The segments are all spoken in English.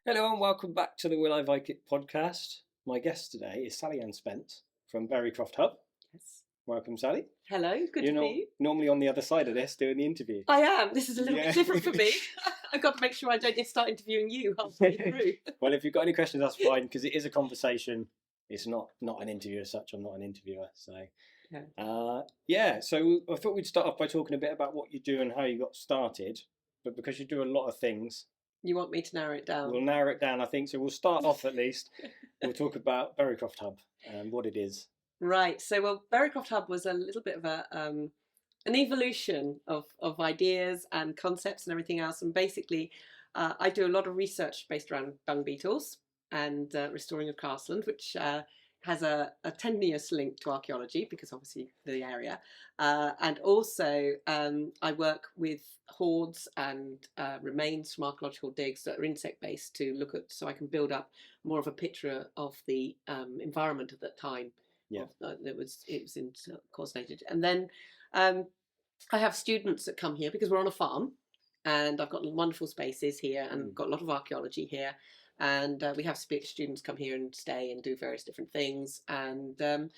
Hello and welcome back to the Will I Vike It podcast. My guest today is Sally-Ann Spence from Berrycroft Hub. Yes. Welcome, Sally. Hello, good to be you. Normally on the other side of this doing the interview. I am. This is a little bit different for me. I've got to make sure I don't just start interviewing you halfway through. Well, if you've got any questions, that's fine, because it is a conversation. It's not an interview as such. I'm not an interviewer. So, so I thought we'd start off by talking a bit about what you do and how you got started. But because you do a lot of things, you want me to narrow it down? We'll narrow it down, I think. So we'll start off at least. We'll talk about Berrycroft Hub and what it is. Right. So, Berrycroft Hub was a little bit of an evolution of ideas and concepts and everything else. And basically, I do a lot of research based around dung beetles and restoring of castland, which has a tenuous link to archaeology because obviously the area. And also I work with hoards and remains from archaeological digs that are insect based to look at, so I can build up more of a picture of the environment at that time. Yeah, it was in coordinated. And then I have students that come here because we're on a farm, and I've got wonderful spaces here and got a lot of archaeology here. And we have students come here and stay and do various different things. And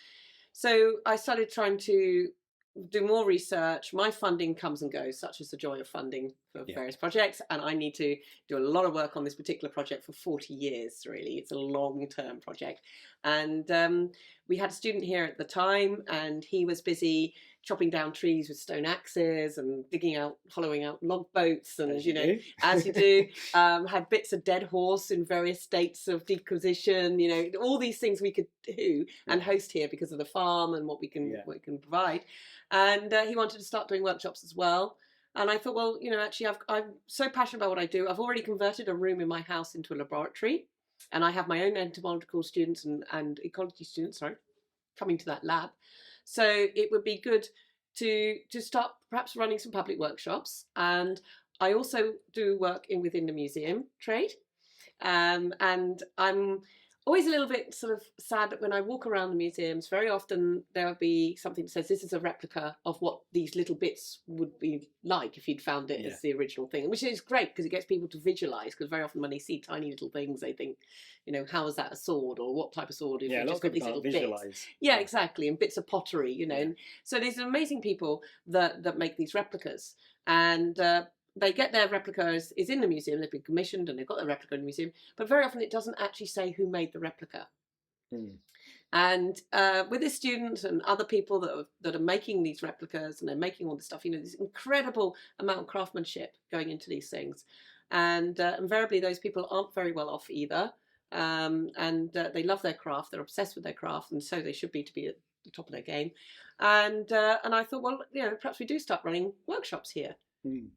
so I started trying to do more research. My funding comes and goes, such as the joy of funding for various projects. And I need to do a lot of work on this particular project for 40 years, really. It's a long-term project. And we had a student here at the time, and he was busy chopping down trees with stone axes and hollowing out log boats, and as you do, had bits of dead horse in various states of decomposition, all these things we could do and host here because of the farm and what we can provide. And he wanted to start doing workshops as well. And I thought, well, actually I'm so passionate about what I do. I've already converted a room in my house into a laboratory, and I have my own entomological students and ecology students, coming to that lab. So it would be good to start perhaps running some public workshops. And I also do work within the museum trade. And I'm always a little bit sort of sad that when I walk around the museums, very often there will be something that says this is a replica of what these little bits would be like if you'd found it as the original thing, which is great because it gets people to visualize, because very often when they see tiny little things, they think, how is that a sword, or what type of sword if you just got these little bits. Yeah, exactly, and bits of pottery, And so there's amazing people that make these replicas, and they get their replica is in the museum. They've been commissioned and they've got their replica in the museum, but very often it doesn't actually say who made the replica. And with the students and other people that are making these replicas, and they're making all this stuff, this incredible amount of craftsmanship going into these things, and invariably those people aren't very well off either, and they love their craft, they're obsessed with their craft, and so they should be at the top of their game. And I thought, well, perhaps we do start running workshops here.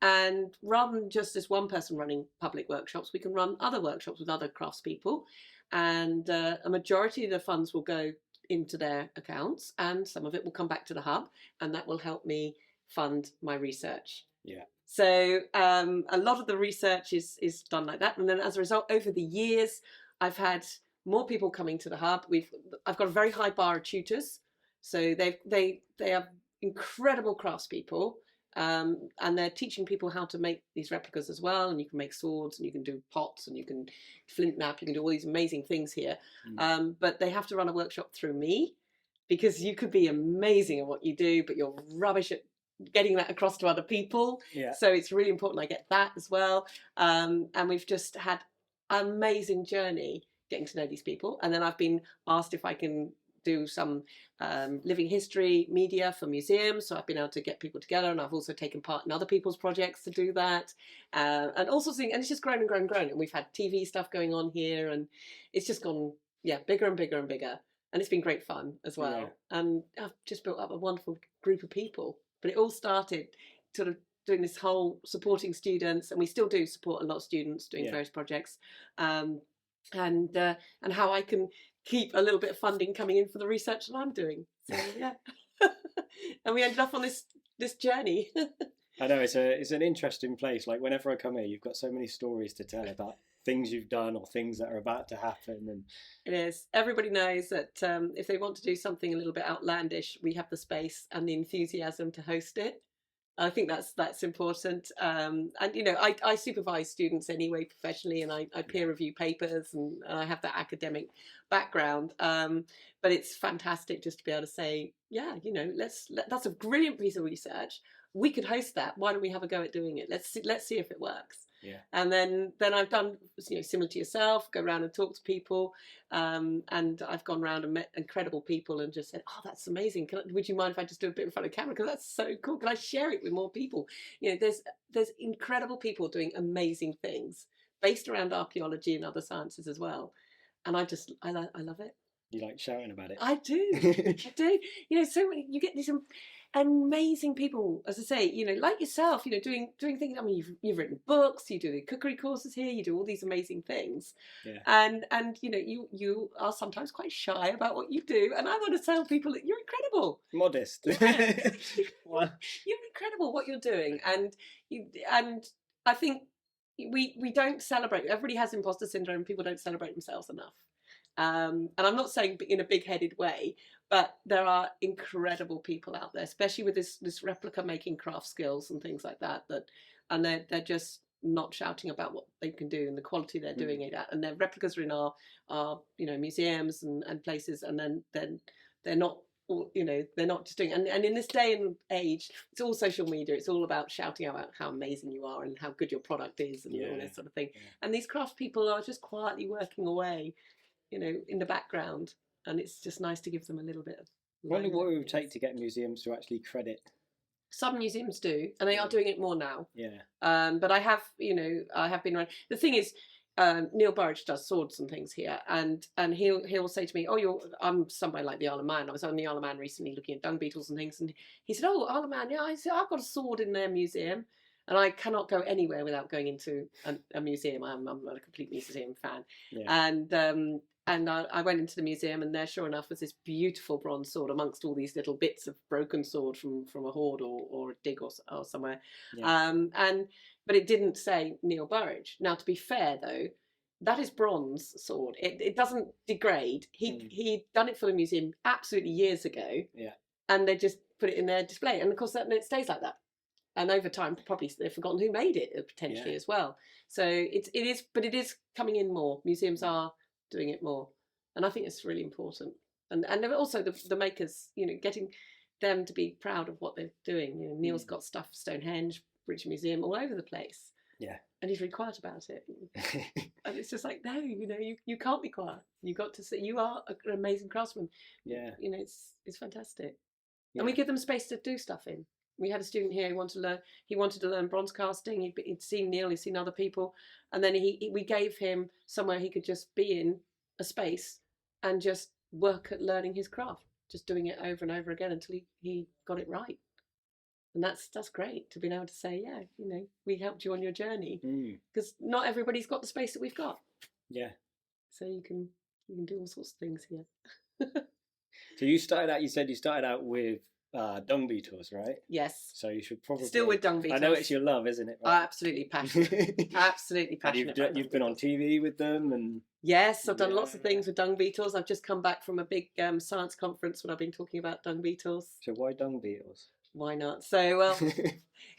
And rather than just as one person running public workshops, we can run other workshops with other craftspeople, and a majority of the funds will go into their accounts, and some of it will come back to the hub, and that will help me fund my research. Yeah. So a lot of the research is done like that, and then as a result, over the years, I've had more people coming to the hub. I've got a very high bar of tutors, so they are incredible craftspeople. And they're teaching people how to make these replicas as well, and you can make swords, and you can do pots, and you can flint knap, you can do all these amazing things here. But they have to run a workshop through me, because you could be amazing at what you do, but you're rubbish at getting that across to other people. So it's really important I get that as well. And we've just had an amazing journey getting to know these people, and then I've been asked if I can do some living history media for museums, so I've been able to get people together, and I've also taken part in other people's projects to do that, and all sorts of things, and it's just grown and grown and grown, and we've had TV stuff going on here, and it's just gone bigger and bigger and bigger, and it's been great fun as well. And I've just built up a wonderful group of people, but it all started sort of doing this whole supporting students, and we still do support a lot of students doing various projects, and how I can keep a little bit of funding coming in for the research that I'm doing. So and we ended up on this journey. I know it's an interesting place. Like whenever I come here, you've got so many stories to tell about things you've done or things that are about to happen. And it is. Everybody knows that if they want to do something a little bit outlandish, we have the space and the enthusiasm to host it. I think that's important. And you know, I supervise students anyway professionally, and I peer review papers, and I have that academic background. But it's fantastic just to be able to say, yeah, you know, that's a brilliant piece of research. We could host that. Why don't we have a go at doing it? Let's see if it works. Yeah. And then I've done, you know, similar to yourself, go around and talk to people, and I've gone around and met incredible people and just said, oh, that's amazing. Would you mind if I just do a bit in front of camera? Because that's so cool. Can I share it with more people? You know, there's incredible people doing amazing things based around archaeology and other sciences as well. And I love it. You like shouting about it? I do. I do. You know, so many, you get these amazing people, as I say, you know, like yourself, you know, doing things. I mean, you've written books, you do the cookery courses here, you do all these amazing things. Yeah. And you know, you are sometimes quite shy about what you do, and I want to tell people that you're incredible. Modest. Yeah. You're incredible what you're doing, and I think we don't celebrate. Everybody has imposter syndrome. People don't celebrate themselves enough. And I'm not saying in a big-headed way, but there are incredible people out there, especially with this replica making craft skills and things like that. And they're just not shouting about what they can do and the quality they're doing it at. And their replicas are in our you know, museums and places, and then they're not. You know, they're not just doing, and in this day and age, it's all social media. It's all about shouting out how amazing you are and how good your product is and all this sort of thing. Yeah. And these craft people are just quietly working away, you know, in the background, and it's just nice to give them a little bit of. I wonder what it would take to get museums to actually credit. Some museums do, and they are doing it more now. Yeah. But I have been around. The thing is, Neil Burridge does swords and things here, and he'll say to me, "Oh, I'm somewhere like the Isle of Man. I was on the Isle of Man recently looking at dung beetles and things," and he said, "Oh, Isle of Man, yeah." I said, "I've got a sword in their museum." And I cannot go anywhere without going into a museum. I'm a complete museum fan. Yeah. And I went into the museum, and there, sure enough, was this beautiful bronze sword amongst all these little bits of broken sword from a hoard or a dig or somewhere. Yeah. But it didn't say Neil Burridge. Now, to be fair, though, that is bronze sword. It doesn't degrade. He'd done it for the museum absolutely years ago. Yeah. And they just put it in their display. And, of course, it stays like that. And over time, probably they've forgotten who made it potentially as well. So it is coming in more. Museums are doing it more, and I think it's really important. And also the makers, you know, getting them to be proud of what they're doing. You know, Neil's got stuff Stonehenge, British Museum, all over the place. Yeah, and he's really quiet about it. And it's just like, no, you know, you can't be quiet. You got to say you are an amazing craftsman. Yeah, you know, it's fantastic, and we give them space to do stuff in. We had a student here who wanted to learn bronze casting. He'd seen Neil, he'd seen other people, and then we gave him somewhere he could just be in a space and just work at learning his craft, just doing it over and over again until he got it right. And that's great to be able to say, yeah, you know, we helped you on your journey, because not everybody's got the space that we've got. Yeah. So you can do all sorts of things here. So you said you started out with dung beetles, right? Yes. So you should probably still with dung beetles. I know it's your love, isn't it? Right? Absolutely passionate. Absolutely passionate. And you've been on TV with them, and yes, I've done lots of things with dung beetles. I've just come back from a big science conference when I've been talking about dung beetles. So why dung beetles? Why not? So well,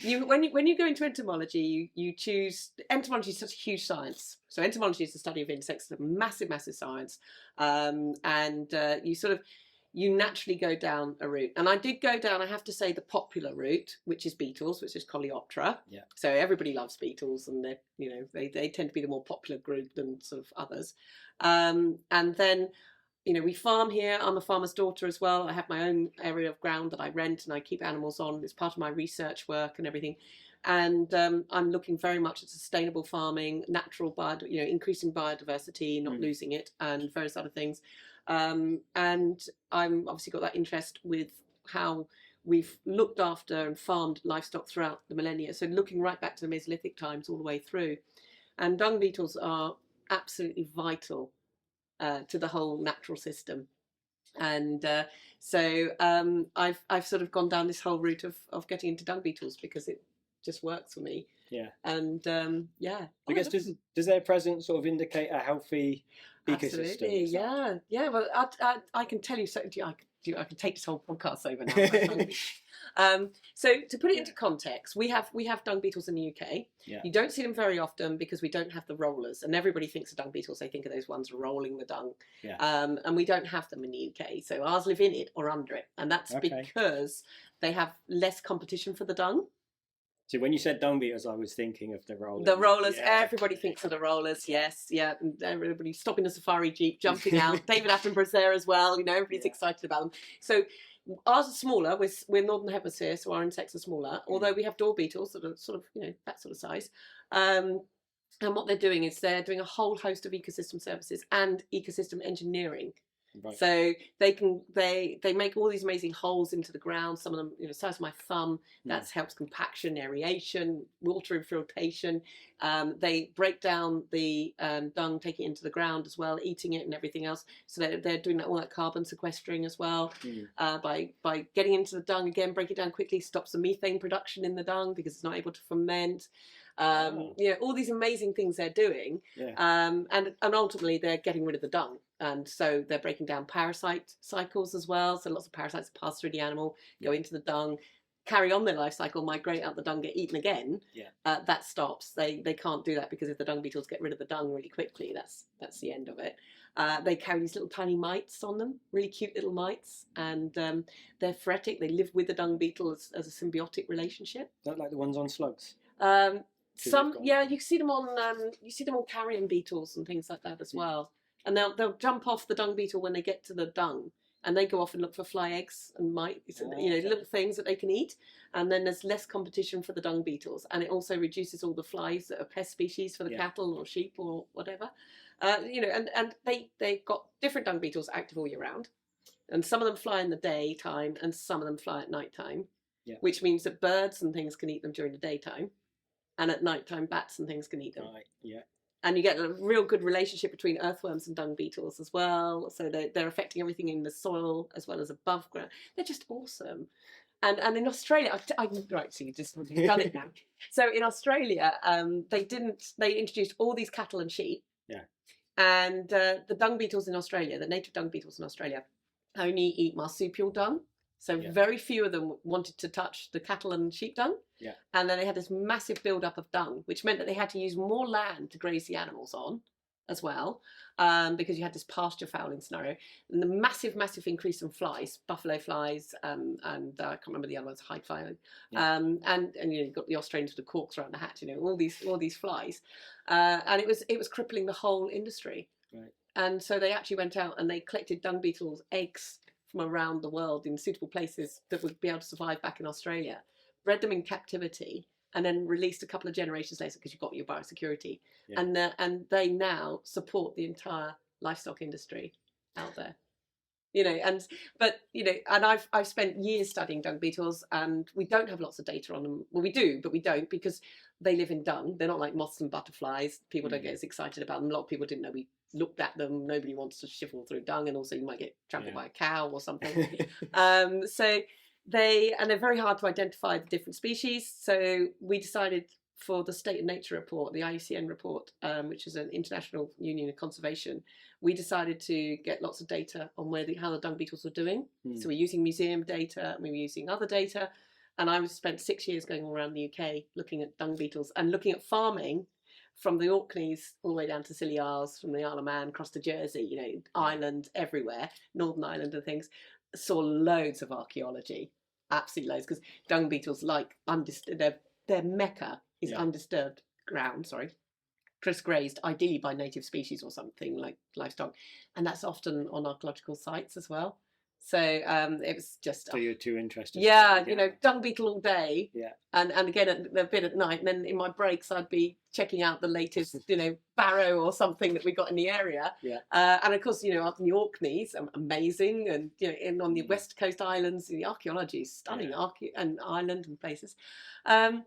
when you go into entomology, you choose. Entomology is such a huge science. So entomology is the study of insects, a massive science, and you naturally go down a route. And I did go down, I have to say, the popular route, which is beetles, which is Coleoptera. Yeah. So everybody loves beetles, and they tend to be the more popular group than sort of others. And then, you know, we farm here. I'm a farmer's daughter as well. I have my own area of ground that I rent, and I keep animals on. It's part of my research work and everything. And I'm looking very much at sustainable farming, natural increasing biodiversity, not losing it, and various other things. And I'm obviously got that interest with how we've looked after and farmed livestock throughout the millennia. So looking right back to the Mesolithic times all the way through. And dung beetles are absolutely vital to the whole natural system. And so I've sort of gone down this whole route of getting into dung beetles because it just works for me. Yeah. And I guess does their presence sort of indicate a healthy ecosystem? Absolutely, yeah. Well, I can tell you, I can take this whole podcast over now. So to put it into context, we have dung beetles in the UK. Yeah. You don't see them very often because we don't have the rollers, and everybody thinks of dung beetles. They think of those ones rolling the dung, and we don't have them in the UK. So ours live in it or under it, and that's because they have less competition for the dung. So when you said dung beetles, I was thinking of the rollers. The rollers, everybody thinks of the rollers, yes, yeah. Everybody stopping the safari jeep, jumping out. David Attenborough's there as well, everybody's excited about them. So ours are smaller, we're Northern Hemisphere, so our insects are smaller, although we have door beetles that are sort of, that sort of size. And what they're doing is they're doing a whole host of ecosystem services and ecosystem engineering. Right. So they make all these amazing holes into the ground. Some of them, the size of my thumb. That helps compaction, aeration, water infiltration. They break down the dung, taking it into the ground as well, eating it and everything else. So they're doing all that carbon sequestering as well. By getting into the dung again, break it down quickly, stops the methane production in the dung because it's not able to ferment. All these amazing things they're doing, and ultimately they're getting rid of the dung, and so they're breaking down parasite cycles as well. So lots of parasites pass through the animal, go into the dung, carry on their life cycle, migrate out the dung, get eaten again. That stops. They can't do that because if the dung beetles get rid of the dung really quickly, that's the end of it. They carry these little tiny mites on them, really cute little mites, and they're phoretic. They live with the dung beetle as a symbiotic relationship. Not like the ones on slugs. Some, you see them on carrion beetles and things like that as well. And they'll jump off the dung beetle when they get to the dung, and they go off and look for fly eggs and mites, little things that they can eat. And then there's less competition for the dung beetles, and it also reduces all the flies that are pest species for the cattle or sheep or whatever. And they've got different dung beetles active all year round, and some of them fly in the daytime and some of them fly at night time, which means that birds and things can eat them during the daytime. And at night time, bats and things can eat them. Right, yeah. And you get a real good relationship between earthworms and dung beetles as well. So they're affecting everything in the soil as well as above ground. They're just awesome. And in Australia, so you've done it now. So in Australia, they introduced all these cattle and sheep. Yeah. And the dung beetles in Australia, the native dung beetles in Australia, only eat marsupial dung. So very few of them wanted to touch the cattle and sheep dung. Yeah. And then they had this massive build-up of dung, which meant that they had to use more land to graze the animals on as well, because you had this pasture fouling scenario. And the massive, massive increase in flies, buffalo flies, and I can't remember the other ones, hide fly. And you've got the Australians with the corks around the hat, all these flies. And it was crippling the whole industry. Right. And so they actually went out and they collected dung beetles' eggs from around the world in suitable places that would be able to survive back in Australia, bred them in captivity, and then released a couple of generations later because you've got your biosecurity. Yeah. And they now support the entire livestock industry out there. And I've spent years studying dung beetles, and we don't have lots of data on them. Well, we do, but we don't because they live in dung. They're not like moths and butterflies. People don't get as excited about them. A lot of people didn't know we looked at them. Nobody wants to shuffle through dung, and also you might get trampled by a cow or something. So they're very hard to identify the different species. So we decided for the State of Nature report, the IUCN report, which is an International Union of Conservation, we decided to get lots of data on how the dung beetles were doing. So we're using museum data, and we were using other data. And I spent 6 years going all around the UK looking at dung beetles and looking at farming from the Orkneys all the way down to Scilly Isles, from the Isle of Man across to Jersey, Ireland, everywhere, Northern Ireland and things. Saw loads of archaeology, absolutely loads, because dung beetles their mecca is undisturbed ground, just grazed, ideally by native species or something like livestock, and that's often on archaeological sites as well. So it was just. So you're too interested. Yeah, dung beetle all day. Yeah. And again a bit at night, and then in my breaks I'd be checking out the latest, barrow or something that we got in the area. Yeah. And of course, up in the Orkneys, amazing, and on the West Coast Islands, the archaeology is stunning, and Ireland and places. And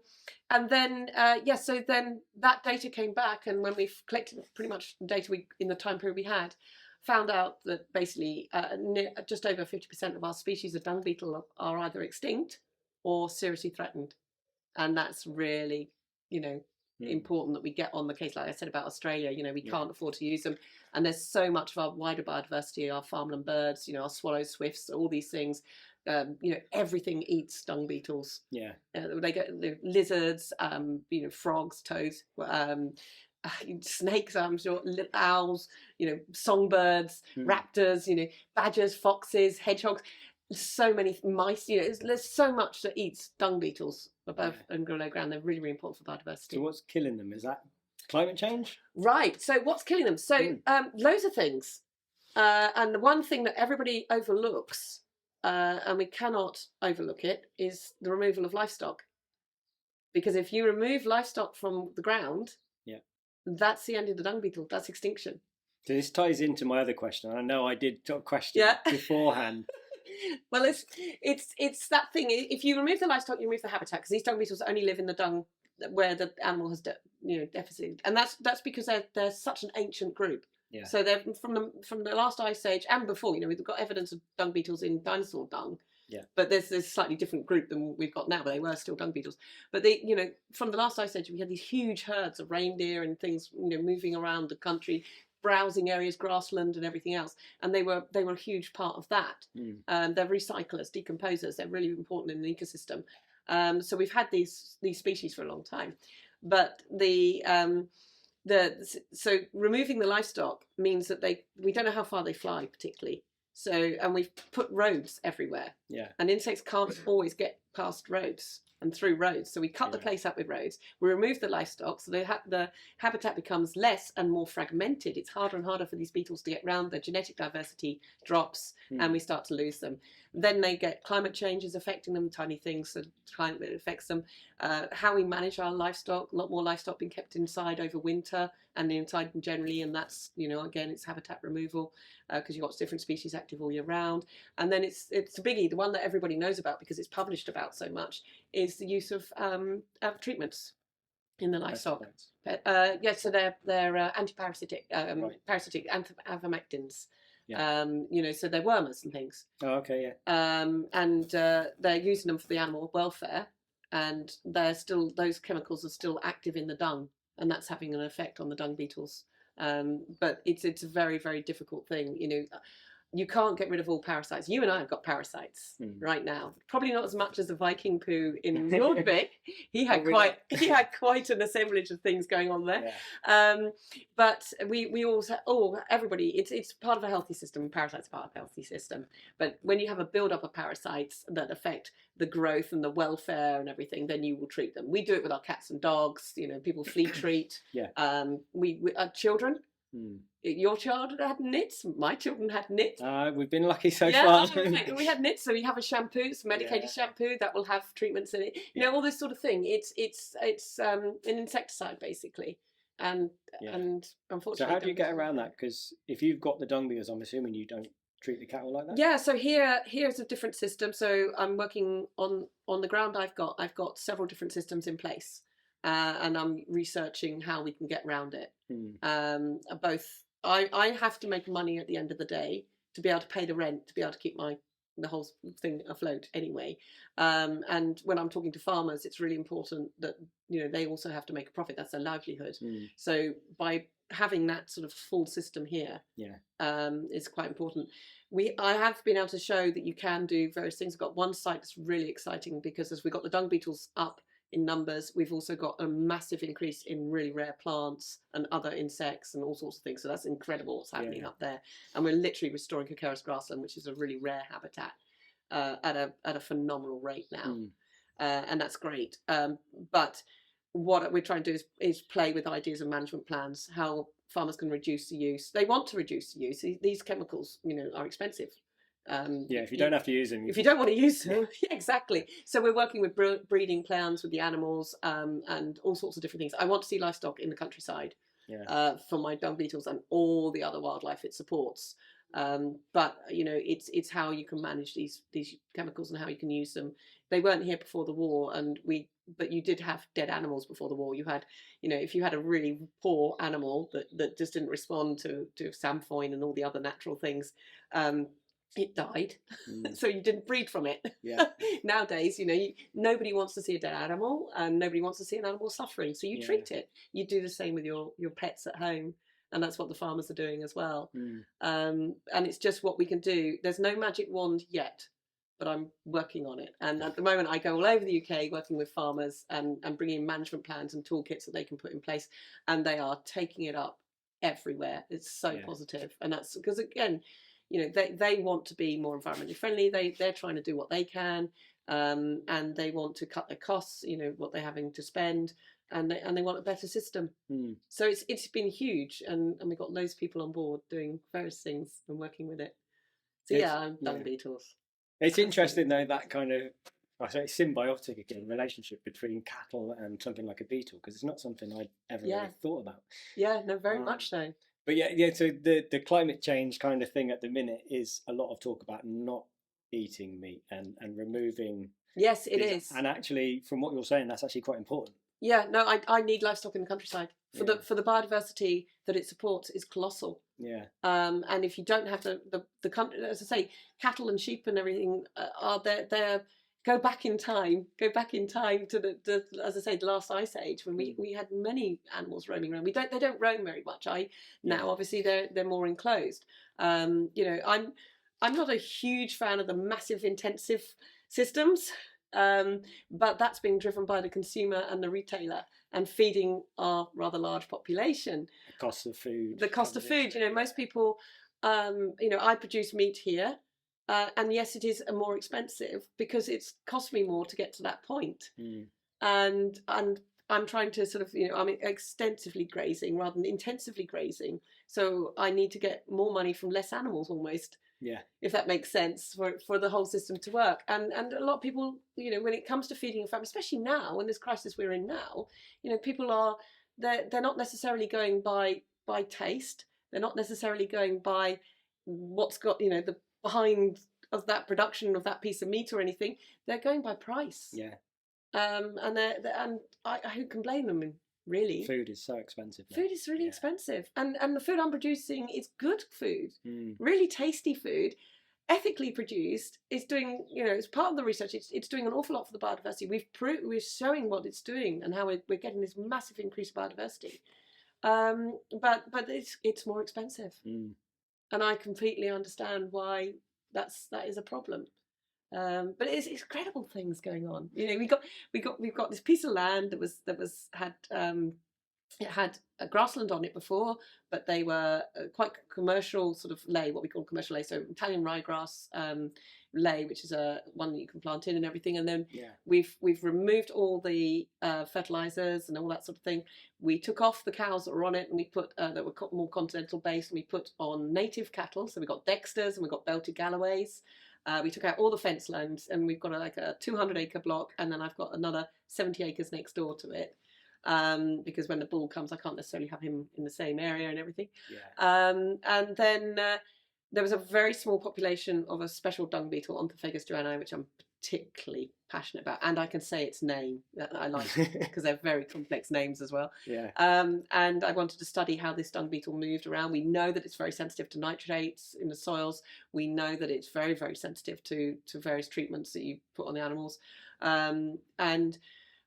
then so then that data came back, and when we've collected pretty much the data in the time period we had, found out that basically just over 50% of our species of dung beetle are either extinct or seriously threatened. And that's really, important that we get on the case. Like I said about Australia, we can't afford to use them, and there's so much of our wider biodiversity, our farmland birds, our swallows, swifts, all these things. Everything eats dung beetles. They get the lizards, frogs, toads, snakes, I'm sure, owls, songbirds, raptors, badgers, foxes, hedgehogs. So many mice, there's so much that eats dung beetles above and below ground. They're really, really important for biodiversity. So what's killing them? Is that climate change? Right. So what's killing them? So loads of things. And the one thing that everybody overlooks, and we cannot overlook it, is the removal of livestock. Because if you remove livestock from the ground, that's the end of the dung beetle. That's extinction. So this ties into my other question. I know I did question beforehand. Well, it's that thing. If you remove the livestock, you remove the habitat, because these dung beetles only live in the dung where the animal has deficit, and that's because they're such an ancient group. So they're from the last ice age and before. We've got evidence of dung beetles in dinosaur dung. But there's a slightly different group than we've got now, but they were still dung beetles. But they, from the last ice age, we had these huge herds of reindeer and things, moving around the country, browsing areas, grassland and everything else. And they were a huge part of that. They're recyclers, decomposers. They're really important in the ecosystem. So we've had these species for a long time. But so removing the livestock means that we don't know how far they fly particularly. So, and we've put roads everywhere. And insects can't always get past roads and through roads. So we cut the place up with roads. We remove the livestock, so the habitat becomes less and more fragmented. It's harder and harder for these beetles to get round. Their genetic diversity drops, and we start to lose them. Then they get climate changes affecting them, tiny things, so climate affects them. How we manage our livestock, a lot more livestock being kept inside over winter and inside generally, and that's, again, it's habitat removal, because you've got different species active all year round. And then it's a biggie, the one that everybody knows about because it's published about so much, is the use of treatments in the livestock. So they're anti-parasitic, parasitic ivermectins. So they're wormers and things. And they're using them for the animal welfare, and those chemicals are still active in the dung, and that's having an effect on the dung beetles. But it's a very, very difficult thing. You can't get rid of all parasites. You and I have got parasites right now. Probably not as much as the Viking poo in Nordvik. He had quite an assemblage of things going on there. But we also everybody. It's part of a healthy system. Parasites are part of a healthy system. But when you have a build up of parasites that affect the growth and the welfare and everything, then you will treat them. We do it with our cats and dogs. People flea treat. We children. Your child had nits. My children had nits. We've been lucky so far. We had nits, so we have a shampoo, it's medicated shampoo that will have treatments in it. All this sort of thing. It's an insecticide basically, and unfortunately. So how do you get around that? Because if you've got the dung beetles, I'm assuming you don't treat the cattle like that. Yeah. So here's a different system. So I'm working on the ground. I've got several different systems in place. And I'm researching how we can get around it. I have to make money at the end of the day to be able to pay the rent, to be able to keep the whole thing afloat anyway. And when I'm talking to farmers, it's really important that they also have to make a profit. That's their livelihood. So by having that sort of full system here, is quite important. I have been able to show that you can do various things. I've got one site that's really exciting because as we got the dung beetles up in numbers, we've also got a massive increase in really rare plants and other insects and all sorts of things. So that's incredible what's happening up there. And we're literally restoring Cocaris grassland, which is a really rare habitat, at a phenomenal rate now. And that's great. But what we're trying to do is play with ideas of management plans, how farmers can reduce the use. They want to reduce the use. These chemicals, are expensive. If you don't have to use them. If you don't want to use them, exactly. So we're working with breeding plans with the animals, and all sorts of different things. I want to see livestock in the countryside for my dung beetles and all the other wildlife it supports. But it's how you can manage these chemicals and how you can use them. They weren't here before the war, but you did have dead animals before the war. You had, if you had a really poor animal that just didn't respond to samfoin and all the other natural things, it died. Mm. So you didn't breed from it. Yeah. Nowadays, you know, nobody wants to see a dead animal, and nobody wants to see an animal suffering. So you Yeah. treat it. You do the same with your pets at home, and that's what the farmers are doing as well. Mm. And it's just what we can do. There's no magic wand yet, but I'm working on it. And at the moment, I go all over the UK working with farmers and bringing management plans and toolkits that they can put in place, and they are taking it up everywhere. It's so Yeah. positive, and that's because, again, you know, they want to be more environmentally friendly. They're trying to do what they can, and they want to cut their costs. You know what they're having to spend, and they want a better system. Mm. So it's been huge, and we've got loads of people on board doing various things and working with it. So yeah, I'm dung beetles. It's interesting though, that kind of, I say, symbiotic again relationship between cattle and something like a beetle, because it's not something I'd ever really thought about. Yeah, no, very much so. But yeah. So the climate change kind of thing at the minute is a lot of talk about not eating meat and removing. Yes, it is. And actually, from what you're saying, that's actually quite important. Yeah, no, I need livestock in the countryside for the biodiversity that it supports is colossal. Yeah. And if you don't have the country, as I say, cattle and sheep and everything are there. Go back in time to the as I say, the last ice age, when we had many animals roaming around. They don't roam very much. Now obviously they're more enclosed. You know, I'm not a huge fan of the massive intensive systems. But that's being driven by the consumer and the retailer, and feeding our rather large population. The cost of food. The cost of food. You know, most people, you know, I produce meat here, and yes, it is more expensive because it's cost me more to get to that point. Mm. And I'm trying to sort of, you know, I'm extensively grazing rather than intensively grazing. So I need to get more money from less animals almost. Yeah. If that makes sense, for the whole system to work. And a lot of people, you know, when it comes to feeding a family, especially now in this crisis we're in now, you know, people are they're not necessarily going by taste. They're not necessarily going by what's got, you know, the behind of that production of that piece of meat or anything. They're going by price. Yeah. And who can blame them? Really, food is so expensive now. Food is really expensive, and the food I'm producing is good food, really tasty food, ethically produced. It's doing, you know, it's part of the research. It's doing an awful lot for the biodiversity. We're showing what it's doing and how we're getting this massive increase of biodiversity. But it's more expensive, and I completely understand why that is a problem. But it's incredible things going on. You know, we've got this piece of land it had a grassland on it before, but they were quite commercial sort of lay, what we call commercial lay, so Italian ryegrass lay, which is one that you can plant in and everything. And then we've removed all the fertilizers and all that sort of thing. We took off the cows that were on it, and we put that were more continental based, and we put on native cattle. So we got Dexters and we got belted Galloways. We took out all the fence lands, and we've got like a 200-acre block, and then I've got another 70 acres next door to it. Because when the bull comes, I can't necessarily have him in the same area and everything. Yeah. And then there was a very small population of a special dung beetle, Onthophagus durrenii, which I'm particularly passionate about, and I can say its name. I like it because they're very complex names as well. Yeah. And I wanted to study how this dung beetle moved around. We know that it's very sensitive to nitrates in the soils. We know that it's very, very sensitive to various treatments that you put on the animals. And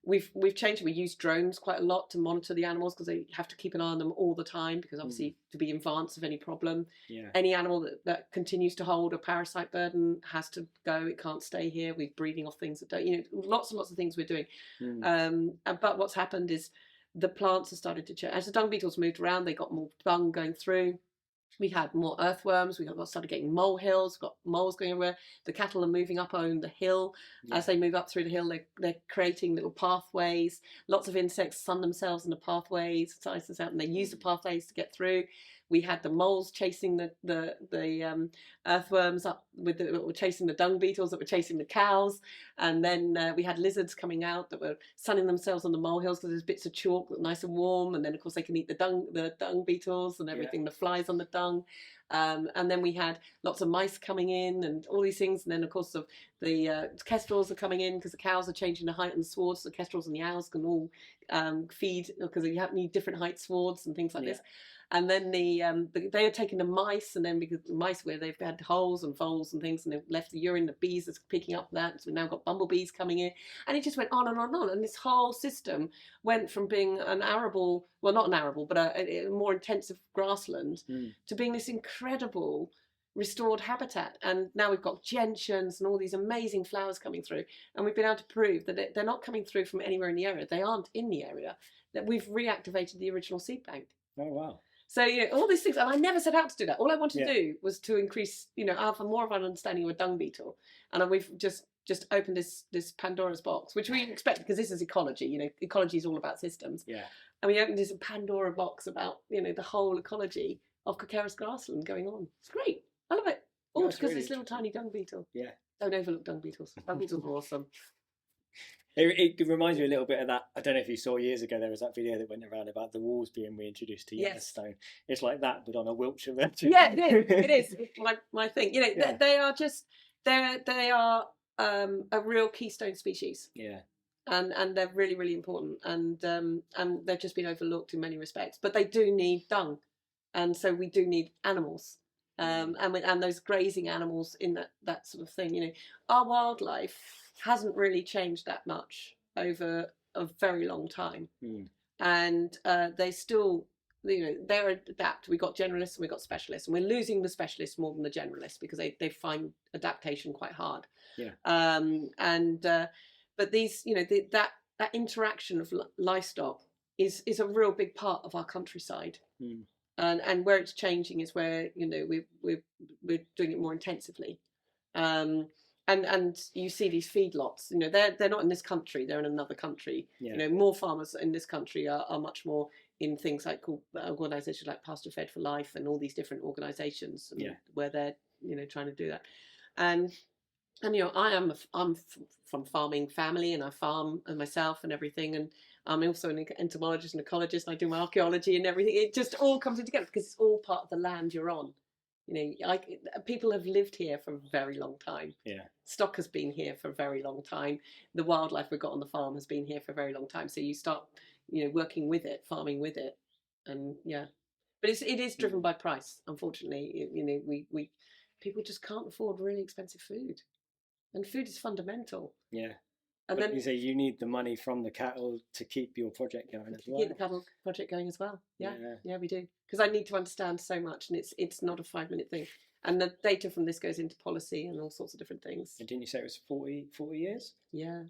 we've changed. We use drones quite a lot to monitor the animals because they have to keep an eye on them all the time, because obviously to be in advance of any problem. Yeah. Any animal that continues to hold a parasite burden has to go. It can't stay here. We're breeding off things that don't, you know, lots and lots of things we're doing. But what's happened is the plants have started to change. As the dung beetles moved around, they got more dung going through. We had more earthworms. We started getting molehills. Got moles going everywhere. The cattle are moving up on the hill. As they move up through the hill, they're creating little pathways. Lots of insects sun themselves in the pathways, size this out, and they use the pathways to get through. We had the moles chasing the earthworms up were chasing the dung beetles that were chasing the cows, and then we had lizards coming out that were sunning themselves on the molehills because there's bits of chalk that are nice and warm, and then of course they can eat the dung beetles and everything, the flies on the dung, And then we had lots of mice coming in and all these things. And then, of course, the kestrels are coming in because the cows are changing the height and the swards. The kestrels and the owls can all feed because you need different height swards and things like this. And then they are taking the mice, and then because the mice where they've had holes and voles and things, and they've left the urine, the bees are picking up that. So we've now got bumblebees coming in, and it just went on and on and on. And this whole system went from being an arable, well, not an arable, but a more intensive grassland to being this incredible restored habitat. And now we've got gentians and all these amazing flowers coming through, and we've been able to prove that they're not coming through from anywhere in the area. They aren't in the area, that we've reactivated the original seed bank. Oh, wow. So, all these things, and I never set out to do that. All I wanted to do was to increase, have more of an understanding of a dung beetle. And we've just opened this Pandora's box, which we expect, because this is ecology. Ecology is all about systems. Yeah. And we opened this Pandora box about, the whole ecology of Calcareous grassland going on. It's great. I love it. All because this little tiny dung beetle. Yeah. Don't overlook dung beetles. Dung beetles are awesome. It reminds me a little bit of that. I don't know if you saw years ago, there was that video that went around about the wolves being reintroduced to Yellowstone. It's like that, but on a Wiltshire version. Yeah, it is. It is. It's my thing. They are just, they are a real keystone species. Yeah. And they're really, really important. And they've just been overlooked in many respects. But they do need dung. And so we do need animals. And those grazing animals in that sort of thing. Our wildlife hasn't really changed that much over a very long time. And they still, they're adapt. We got generalists and we got specialists, and we're losing the specialists more than the generalists because they find adaptation quite hard. But these, that interaction of livestock is a real big part of our countryside. And where it's changing is where we're doing it more intensively. And you see these feedlots, they're not in this country, they're in another country. More farmers in this country are much more in things like organisations like Pasture Fed for Life and all these different organisations where they're trying to do that. And I'm from farming family, and I farm myself and everything, and I'm also an entomologist and ecologist, and I do my archaeology and everything. It just all comes together because it's all part of the land you're on. People have lived here for a very long time. Stock has been here for a very long time. The wildlife we've got on the farm has been here for a very long time. So you start, working with it, farming with it, and but it is driven by price. Unfortunately, we people just can't afford really expensive food, and food is fundamental. And then you say you need the money from the cattle to keep your project going as well. Keep the cattle project going as well. Yeah, we do. Because I need to understand so much, and it's not a 5-minute thing. And the data from this goes into policy and all sorts of different things. And didn't you say it was 40 years? Yeah.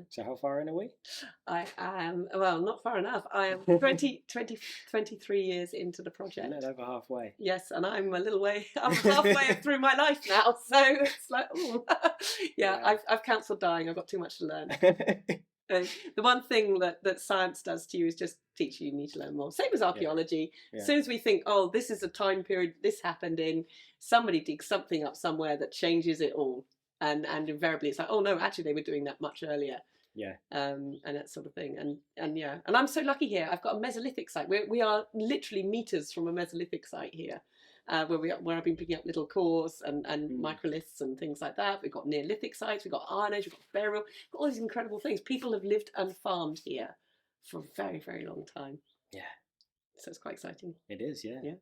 So how far in are we? I am, well, not far enough. I am 23 years into the project. A little over halfway. Yes, and I'm halfway through my life now. So it's like, ooh. I've cancelled dying. I've got too much to learn. The one thing that science does to you is just teach you need to learn more. Same as archaeology. As soon as we think, oh, this is a time period this happened in, somebody digs something up somewhere that changes it all. And invariably it's like, oh no, actually they were doing that much earlier. And that sort of thing. And I'm so lucky here. I've got a Mesolithic site. We are literally meters from a Mesolithic site here, where I've been picking up little cores and microliths and things like that. We've got Neolithic sites, we've got Iron Age, we've got burial, we've got all these incredible things. People have lived and farmed here for a very, very long time. So it's quite exciting. It is, yeah.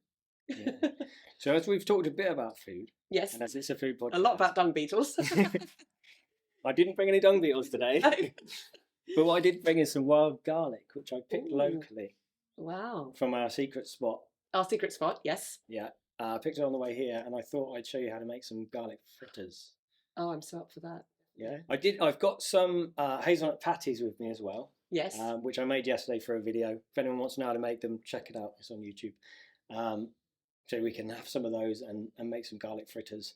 So as we've talked a bit about food, yes, and as it's a food podcast, a lot about dung beetles. I didn't bring any dung beetles today, but what I did bring is some wild garlic, which I picked locally. Wow! From our secret spot. Our secret spot, yes. I picked it on the way here, and I thought I'd show you how to make some garlic fritters. Oh, I'm so up for that. I've got some hazelnut patties with me as well. Yes. Which I made yesterday for a video. If anyone wants to know how to make them, check it out. It's on YouTube. So we can have some of those and make some garlic fritters.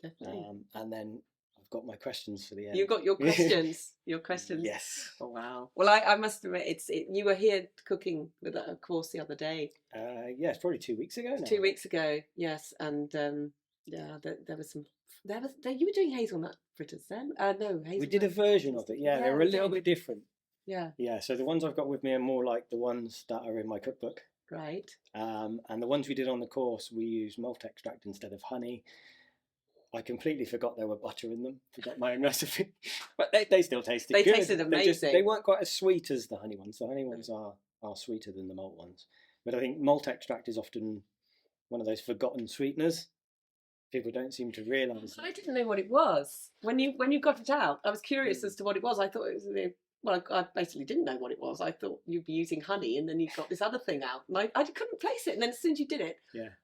Definitely. And then I've got my questions for the end. You've got your questions. Your questions. Yes. Oh wow. Well, I must admit, you were here cooking with it, of course, the other day. It's probably 2 weeks ago now. 2 weeks ago, yes, and there was some. You were doing hazelnut fritters then? No, hazelnut. We did a version of it. Yeah, they were a little bit different. Yeah. So the ones I've got with me are more like the ones that are in my cookbook. Right. And the ones we did on the course, we used malt extract instead of honey. I completely forgot there were butter in them. Forgot my own recipe, but they still tasted good. They tasted amazing. They weren't quite as sweet as the honey ones. The honey ones are sweeter than the malt ones. But I think malt extract is often one of those forgotten sweeteners. People don't seem to realise. I didn't know what it was when you got it out. I was curious as to what it was. I thought it was. Well, I basically didn't know what it was. I thought you'd be using honey, and then you got this other thing out, and I couldn't place it. And then as soon as you did it,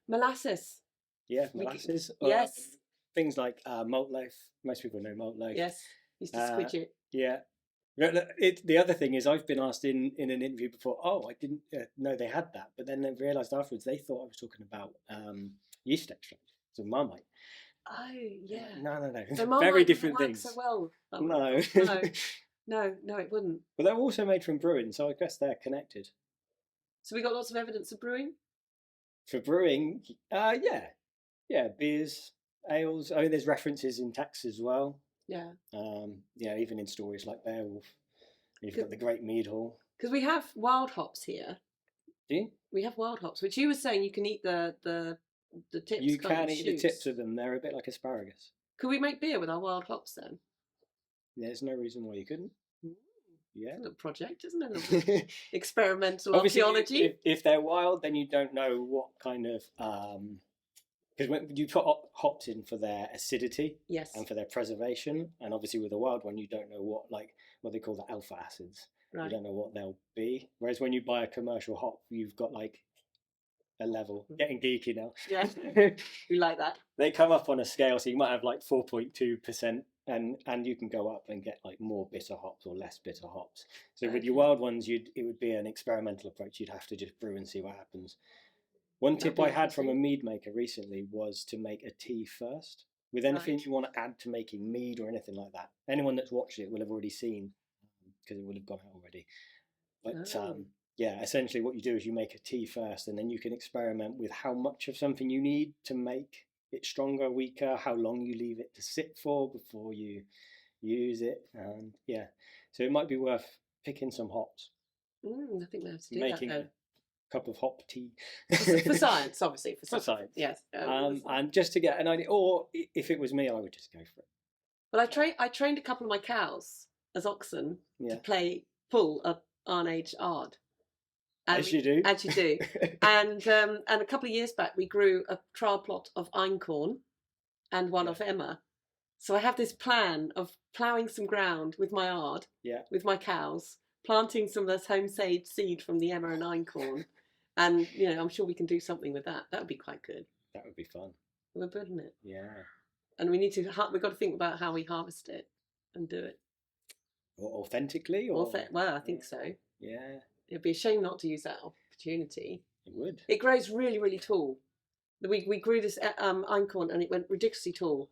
molasses. Yeah, molasses. Yes. Things like malt loaf. Most people know malt loaf. Yes, used to squidge it. Yeah. The other thing is, I've been asked in an interview before, oh, I didn't know they had that. But then they realised afterwards they thought I was talking about yeast extract, so Marmite. Oh, yeah. No. So very different things. So well. No. No, it wouldn't. But they're also made from brewing, so I guess they're connected. So we got lots of evidence of brewing? For brewing, yeah, beers, ales. I mean, there's references in texts as well. Yeah. Even in stories like Beowulf, you've got the Great Mead Hall. Because we have wild hops here. Do you? We have wild hops, which you were saying you can eat the tips. You can eat the tips of them. They're a bit like asparagus. Could we make beer with our wild hops then? There's no reason why you couldn't. Yeah. It's a little project, isn't it? Experimental Obviously, archaeology. If they're wild, then you don't know what kind of because when you put hops in for their acidity, yes, and for their preservation, and obviously with a wild one, you don't know what they call the alpha acids. Right. You don't know what they'll be. Whereas when you buy a commercial hop, you've got like a level. Getting geeky now. Yeah, we like that. They come up on a scale, so you might have like 4.2%, and you can go up and get like more bitter hops or less bitter hops. So with your wild ones, it would be an experimental approach. You'd have to just brew and see what happens. One tip I had from a mead maker recently was to make a tea first. With anything you want to add to making mead or anything like that. Anyone that's watched it will have already seen, because it would have gone out already. But essentially what you do is you make a tea first, and then you can experiment with how much of something you need to make it stronger, weaker, how long you leave it to sit for before you use it. And so it might be worth picking some hops. I think we have to do making that. Cup of hop tea for science, obviously for science. Yes, and just to get an idea, or if it was me, I would just go for it. Well, I trained a couple of my cows as oxen to pull a Arnage ard. As you do. And a couple of years back, we grew a trial plot of einkorn and one of emmer. So I have this plan of ploughing some ground with my ard, with my cows, planting some of this homemade seed from the emmer and einkorn. And, I'm sure we can do something with that. That would be quite good. That would be fun. Wouldn't it? Yeah. And we've got to think about how we harvest it and do it. Or authentically? Well, I think so. Yeah. It'd be a shame not to use that opportunity. It would. It grows really, really tall. We grew this einkorn and it went ridiculously tall.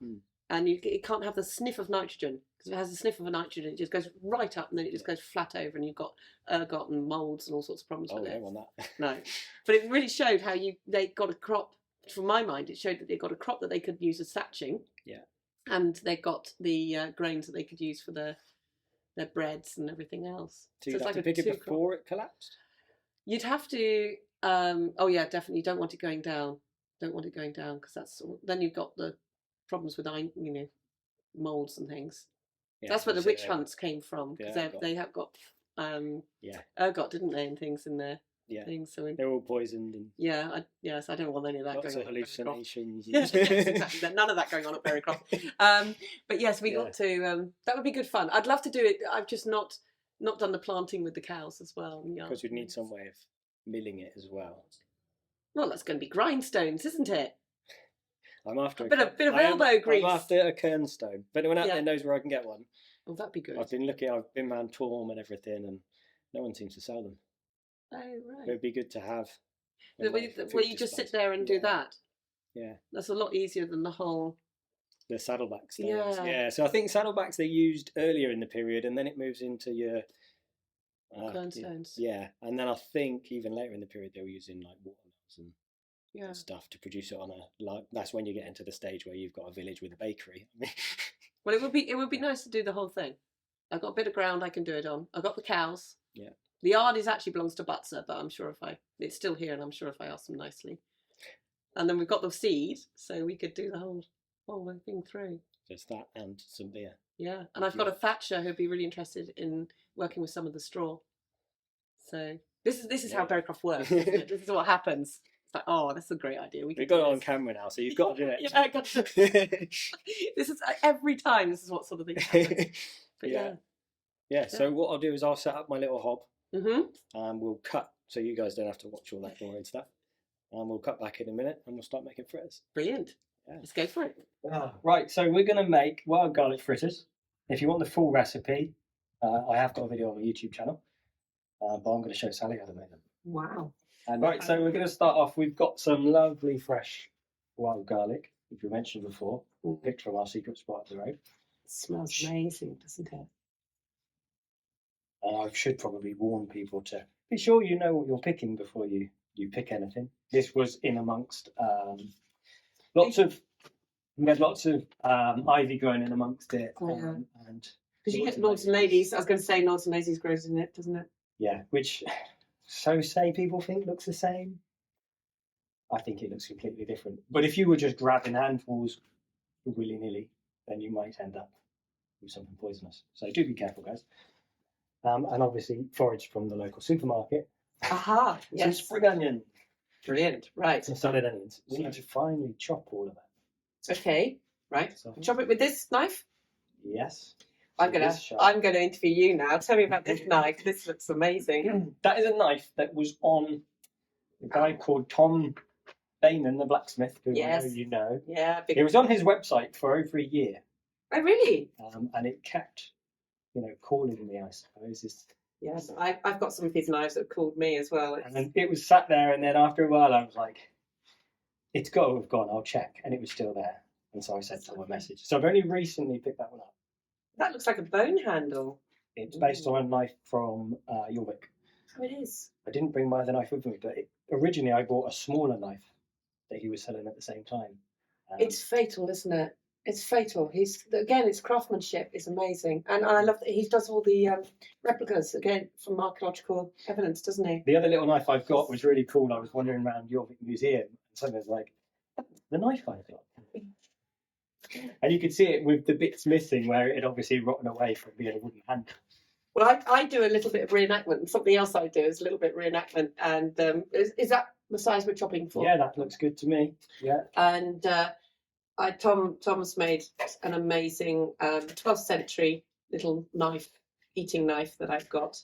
And it can't have the sniff of nitrogen. Because if it has the sniff of a nitrogen, it just goes right up and then it just goes flat over, and you've got ergot and moulds and all sorts of problems with it. I don't want that. No. But it really showed how they got a crop. From my mind, it showed that they got a crop that they could use as thatching. Yeah. And they got the grains that they could use for their breads and everything else. So you'd have to pick it before it collapsed? You'd have to, definitely. You don't want it going down. Because then you've got the problems with, moulds and things. Yeah, that's where the witch hunts came from, because they have got ergot, didn't they, and things in there. Yeah, things. So they're all poisoned. And I don't want any of that lots going of hallucinations. Yes, exactly. None of that going on at Berrycroft. But yes, we got to. That would be good fun. I'd love to do it. I've just not done the planting with the cows as well. Because you'd need some way of milling it as well. Well, that's going to be grindstones, isn't it? I'm after a bit of elbow grease. I'm after a kernstone. If anyone out there knows where I can get one. Oh, that'd be good. I've been around Torm and everything, and no one seems to sell them. Oh, right. It would be good to have. Will you just sit there and do that? Yeah. That's a lot easier than the saddleback stones. Yeah. So I think saddlebacks they used earlier in the period, and then it moves into your Kernstones. Yeah, and then I think even later in the period they were using like watermelons and stuff to produce it on that's when you get into the stage where you've got a village with a bakery. Well, it would be nice to do the whole thing. I've got a bit of ground I can do it on. I've got the cows. Yeah. The yard is actually belongs to Butser, but I'm sure it's still here, and I'm sure if I ask them nicely. And then we've got the seed, so we could do the whole thing through. Just that and some beer. Yeah, and I've got a thatcher who'd be really interested in working with some of the straw. So this is how Berrycroft works. Isn't it? This is what happens. It's like, oh, that's a great idea. We've got it on camera now, so you've got to do it. Yeah, I got to. This is every time. This is what sort of thing happens. But yeah. So what I'll do is I'll set up my little hob. Mm-hmm. We'll cut, so you guys don't have to watch all that boring stuff. And we'll cut back in a minute, and we'll start making fritters. Brilliant. Yeah. Let's go for it. Right, so we're going to make wild garlic fritters. If you want the full recipe, I have got a video on my YouTube channel, but I'm going to show Sally how to make them. Wow. And right, so we're going to start off. We've got some lovely fresh wild garlic, which we mentioned before, picked from our secret spot up the road. It smells amazing, doesn't it? I should probably warn people to be sure you know what you're picking before you pick anything. This was in amongst we had lots of ivy growing in amongst it. And because you get Norton Ladies, I was going to say Norton Ladies grows in it, doesn't it? Yeah, which so say people think looks the same. I think it looks completely different. But if you were just grabbing handfuls willy-nilly, then you might end up with something poisonous. So do be careful, guys. And obviously forage from the local supermarket. Aha, yes. Some spring onion. Brilliant, right. Some solid onions. We need to finely chop all of that. Okay, right. Chop it with this knife? Yes. I'm gonna interview you now. Tell me about this knife. This looks amazing. That is a knife that was on a guy called Tom Bainin, the blacksmith, who I know you know. Yeah. It was on his website for over a year. Oh, really? And it kept, calling me, I suppose. Yes, I've got some of his knives that have called me as well. And then it was sat there, and then after a while I was like, it's got to have gone, I'll check. And it was still there. And so I sent him a message. So I've only recently picked that one up. That looks like a bone handle. It's based on a knife from Jorvik. Oh, it is. I didn't bring my other knife with me, but originally I bought a smaller knife that he was selling at the same time. It's fatal, isn't it? It's fatal. His craftsmanship is amazing, and I love that he does all the replicas again from archaeological evidence, doesn't he? The other little knife I've got was really cool. I was wandering around Jorvik Museum, and someone was like, "The knife I've got," and you could see it with the bits missing, where it had obviously rotten away from being a wooden handle. Well, I do a little bit of reenactment. Something else I do is a little bit of reenactment, and is that the size we're chopping for? Yeah, that looks good to me. Yeah, and. Tom's made an amazing 12th century little eating knife that I've got,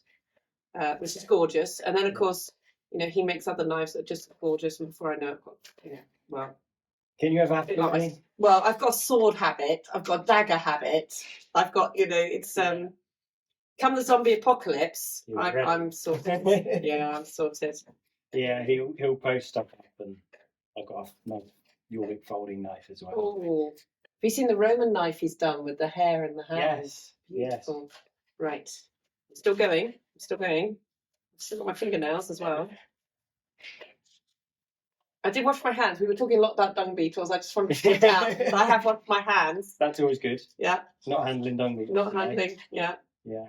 which is gorgeous. And then, of course, he makes other knives that are just gorgeous. And before I know it, well. Can you ever have it? Well, I've got a sword habit. I've got a dagger habit. I've got, it's come the zombie apocalypse. I'm sorted. Yeah, I'm sorted. Yeah, he'll post stuff up, and I've got a Jorvik folding knife as well. Oh, have you seen the Roman knife he's done with the hair and the hands? Yes. Beautiful. Yes. Right. Still going. Still got my fingernails as well. I did wash my hands. We were talking a lot about dung beetles. I just wanted to point out that I have washed my hands. That's always good. Yeah. Not handling dung beetles. Not handling. Yeah. Yeah.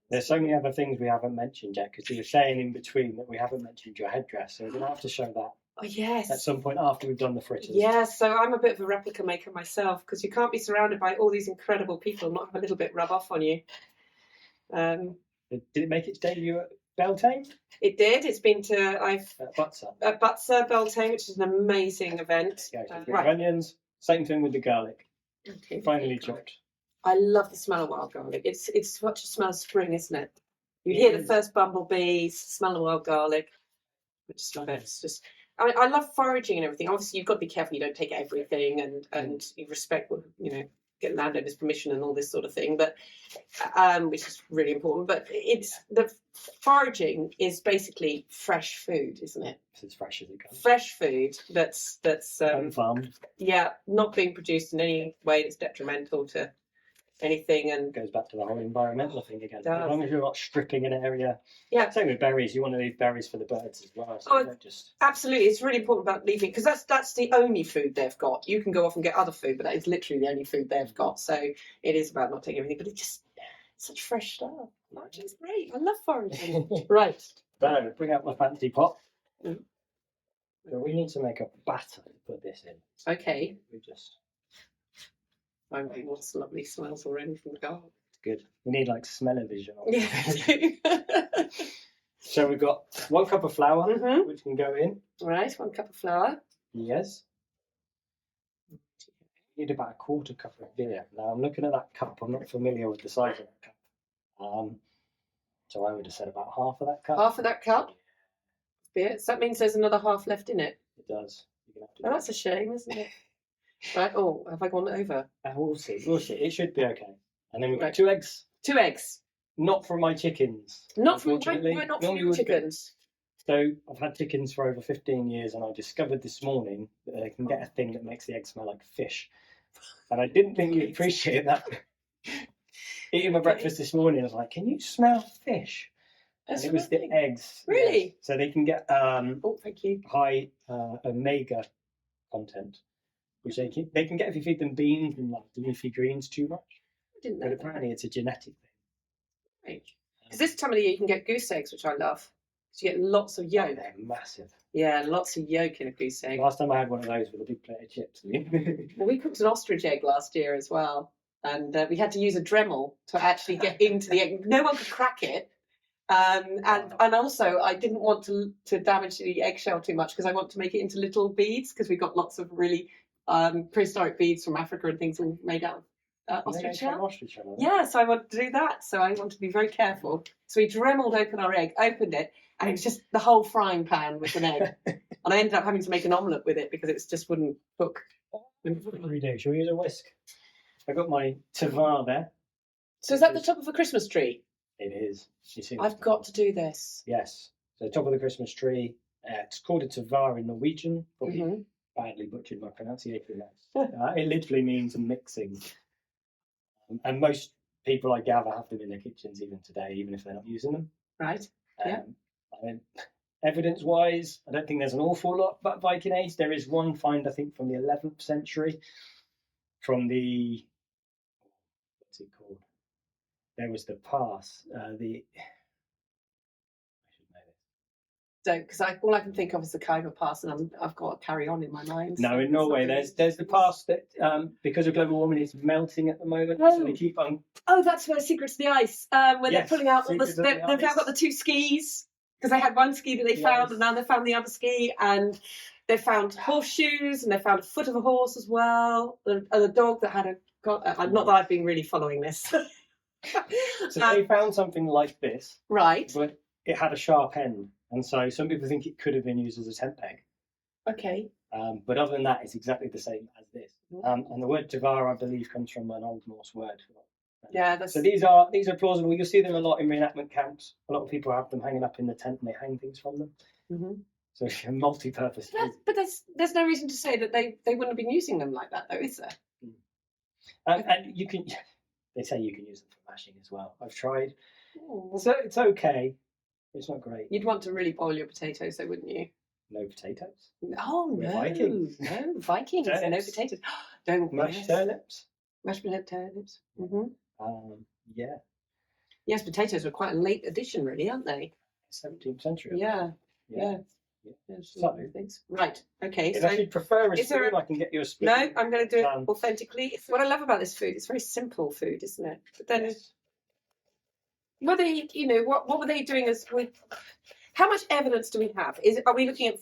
There's so many other things we haven't mentioned yet, because you were saying in between that we haven't mentioned your headdress, so we're going to have to show that. Oh, yes. At some point after we've done the fritters. Yes, so I'm a bit of a replica maker myself, because you can't be surrounded by all these incredible people and not have a little bit rub off on you. Did it make its debut at Beltane? It did. It's been to at Butser. At Butser, Beltane, which is an amazing event. Right. Onions. Same thing with the garlic. Okay. Finely chopped. I love the smell of wild garlic. It's such a smell of spring, isn't it? You hear the first bumblebees, smell of wild garlic. I just love it. It's just, I love foraging and everything. Obviously, you've got to be careful you don't take everything, and you respect, get landowner's permission and all this sort of thing. But which is really important. But the foraging is basically fresh food, isn't it? It's as fresh as it comes. Fresh food that's farmed. Yeah, not being produced in any way that's detrimental to anything, and goes back to the whole environmental thing again. As long as you're not stripping an area. Yeah. Same with berries. You want to leave berries for the birds as well. So absolutely. It's really important about leaving, because that's the only food they've got. You can go off and get other food, but that is literally the only food they've got. So it is about not taking everything. But it just Such fresh stuff. Foraging's great. I love foraging. Right. So, bring out my fancy pot. Mm. So we need to make a batter to put this in. Okay. We just... I'm getting lots of lovely smells already from the garden. Good. We need like smell-o-vision. Yeah. So we've got 1 cup of flour, which can go in. Right, 1 cup of flour. Yes. Need about 1/4 cup of beer. Now I'm looking at that cup. I'm not familiar with the size of that cup. So I would have said about half of that cup. Half of that cup of beer. So that means there's another half left in it. It does. You're gonna have to Oh, that's a shame, isn't it? Right. Oh, have I gone over? We'll see. We'll see. It should be okay. And then we've got Right. 2 eggs. 2 eggs. Not from my chickens. Not from unfortunately. why not from Normally your would be. chickens? So I've had chickens for over 15 years, and I discovered this morning that they can get a thing that makes the egg smell like fish. And I didn't think you'd appreciate that. Eating my breakfast this morning, I was like, "Can you smell fish?" That's And it was the lovely. eggs. Really? Yes. So they can get Oh, thank you. high omega content, which they can get if you feed them beans and like leafy greens too much. I didn't know But that. apparently it's a genetic thing. Because this time of the year you can get goose eggs, which I love. Because you get lots of yolk. They're massive. Yeah, lots of yolk in a goose egg. Last time I had one of those with a big plate of chips. Well, we cooked an ostrich egg last year as well. And we had to use a Dremel to actually get into the egg. No one could crack it. And also, I didn't want to damage the eggshell too much because I want to make it into little beads because we got lots of really prehistoric beads from Africa and things all made out of ostrich shell. Yeah, so I wanted to do that. So I wanted to be very careful. So we Dremeled open our egg, opened it, and it was just the whole frying pan with an egg. And I ended up having to make an omelette with it because it just wouldn't cook. What do we do? Shall we use a whisk? I got my tavar there. So is that the top of a Christmas tree? It is. You see I've got to do this. Yes. So top of the Christmas tree. It's called a tavar in Norwegian. Probably badly butchered my pronunciation there. It literally means mixing. And most people I gather have them in their kitchens even today, even if they're not using them. Right. Yeah. I mean, evidence-wise, I don't think there's an awful lot about Viking age. There is one find, I think, from the 11th century, from the what's it called? There was the pass. I should know this. So, because all I can think of is the Khyber Pass, and I've got to carry on in my mind. No, in Norway, there's the pass that because of global warming, it's melting at the moment, so they keep on. Oh, that's where Secrets of the Ice, where they're pulling out all they've now got the 2 skis because they had one ski that they found, and now they found the other ski, and they found horseshoes, and they found a foot of a horse as well, and a dog that had not that I've been really following this. So they found something like this, right? But it had a sharp end, and so some people think it could have been used as a tent peg. Okay. But other than that, it's exactly the same as this. And the word tavar, I believe, comes from an Old Norse word. Yeah. So these are plausible. You'll see them a lot in reenactment camps. A lot of people have them hanging up in the tent, and they hang things from them. Mm-hmm. So it's a multi-purpose. But there's no reason to say that they wouldn't have been using them like that, though, is there? And you can. They say you can use them for mashing as well. I've tried. So it's okay. It's not great. You'd want to really boil your potatoes, though, wouldn't you? No potatoes. Oh, no. Vikings. No, Vikings. No potatoes. Don't mashed turnips. Mashed turnips. Mm-hmm. Yeah. Yes, potatoes were quite a late addition, really, aren't they? 17th century. Yeah. So, things. Right. Okay. If I should prefer a spoon, I can get you a spoon. No, I'm going to do it authentically. What I love about this food, it's very simple food, isn't it? But then, were they, what were they doing with? How much evidence do we have? Are we looking at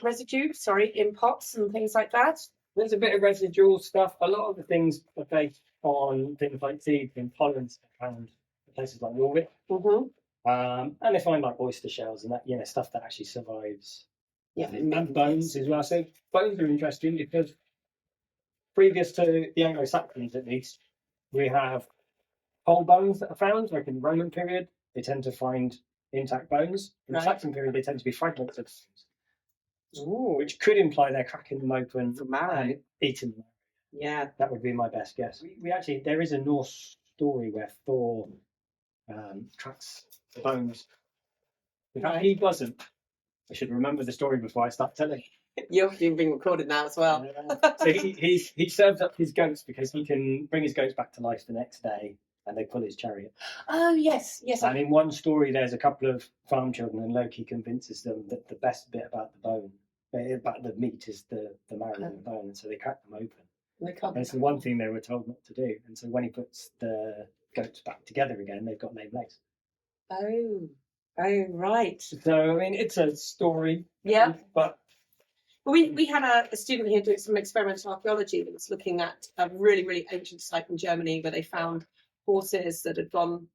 residue? In pots and things like that? There's a bit of residual stuff. A lot of the things are based on things like seeds and pollens found in places like Norway. Mm-hmm. And they find like oyster shells and that, stuff that actually survives. Yeah, and bones as well. So bones are interesting because previous to the Anglo-Saxons, at least, we have whole bones that are found. Like in the Roman period, they tend to find intact bones. In the Saxon period, they tend to be fragments of bones, which could imply they're cracking them open and eating them. Yeah, that would be my best guess. We actually, there is a Norse story where Thor tracks the bones. In fact, he doesn't. I should remember the story before I start telling. You're being recorded now as well. So he serves up his goats because he can bring his goats back to life the next day and they pull his chariot. Oh yes, yes. And in one story, there's a couple of farm children, and Loki convinces them that the best bit about the meat, is the marrow and the bone, and so they crack them open. And it's the one thing they were told not to do. And so when he puts the goats back together again, they've got lame legs. Oh, right. So I mean, it's a story. Yeah. But we had a student here doing some experimental archaeology that was looking at a really, really ancient site in Germany where they found horses that had gone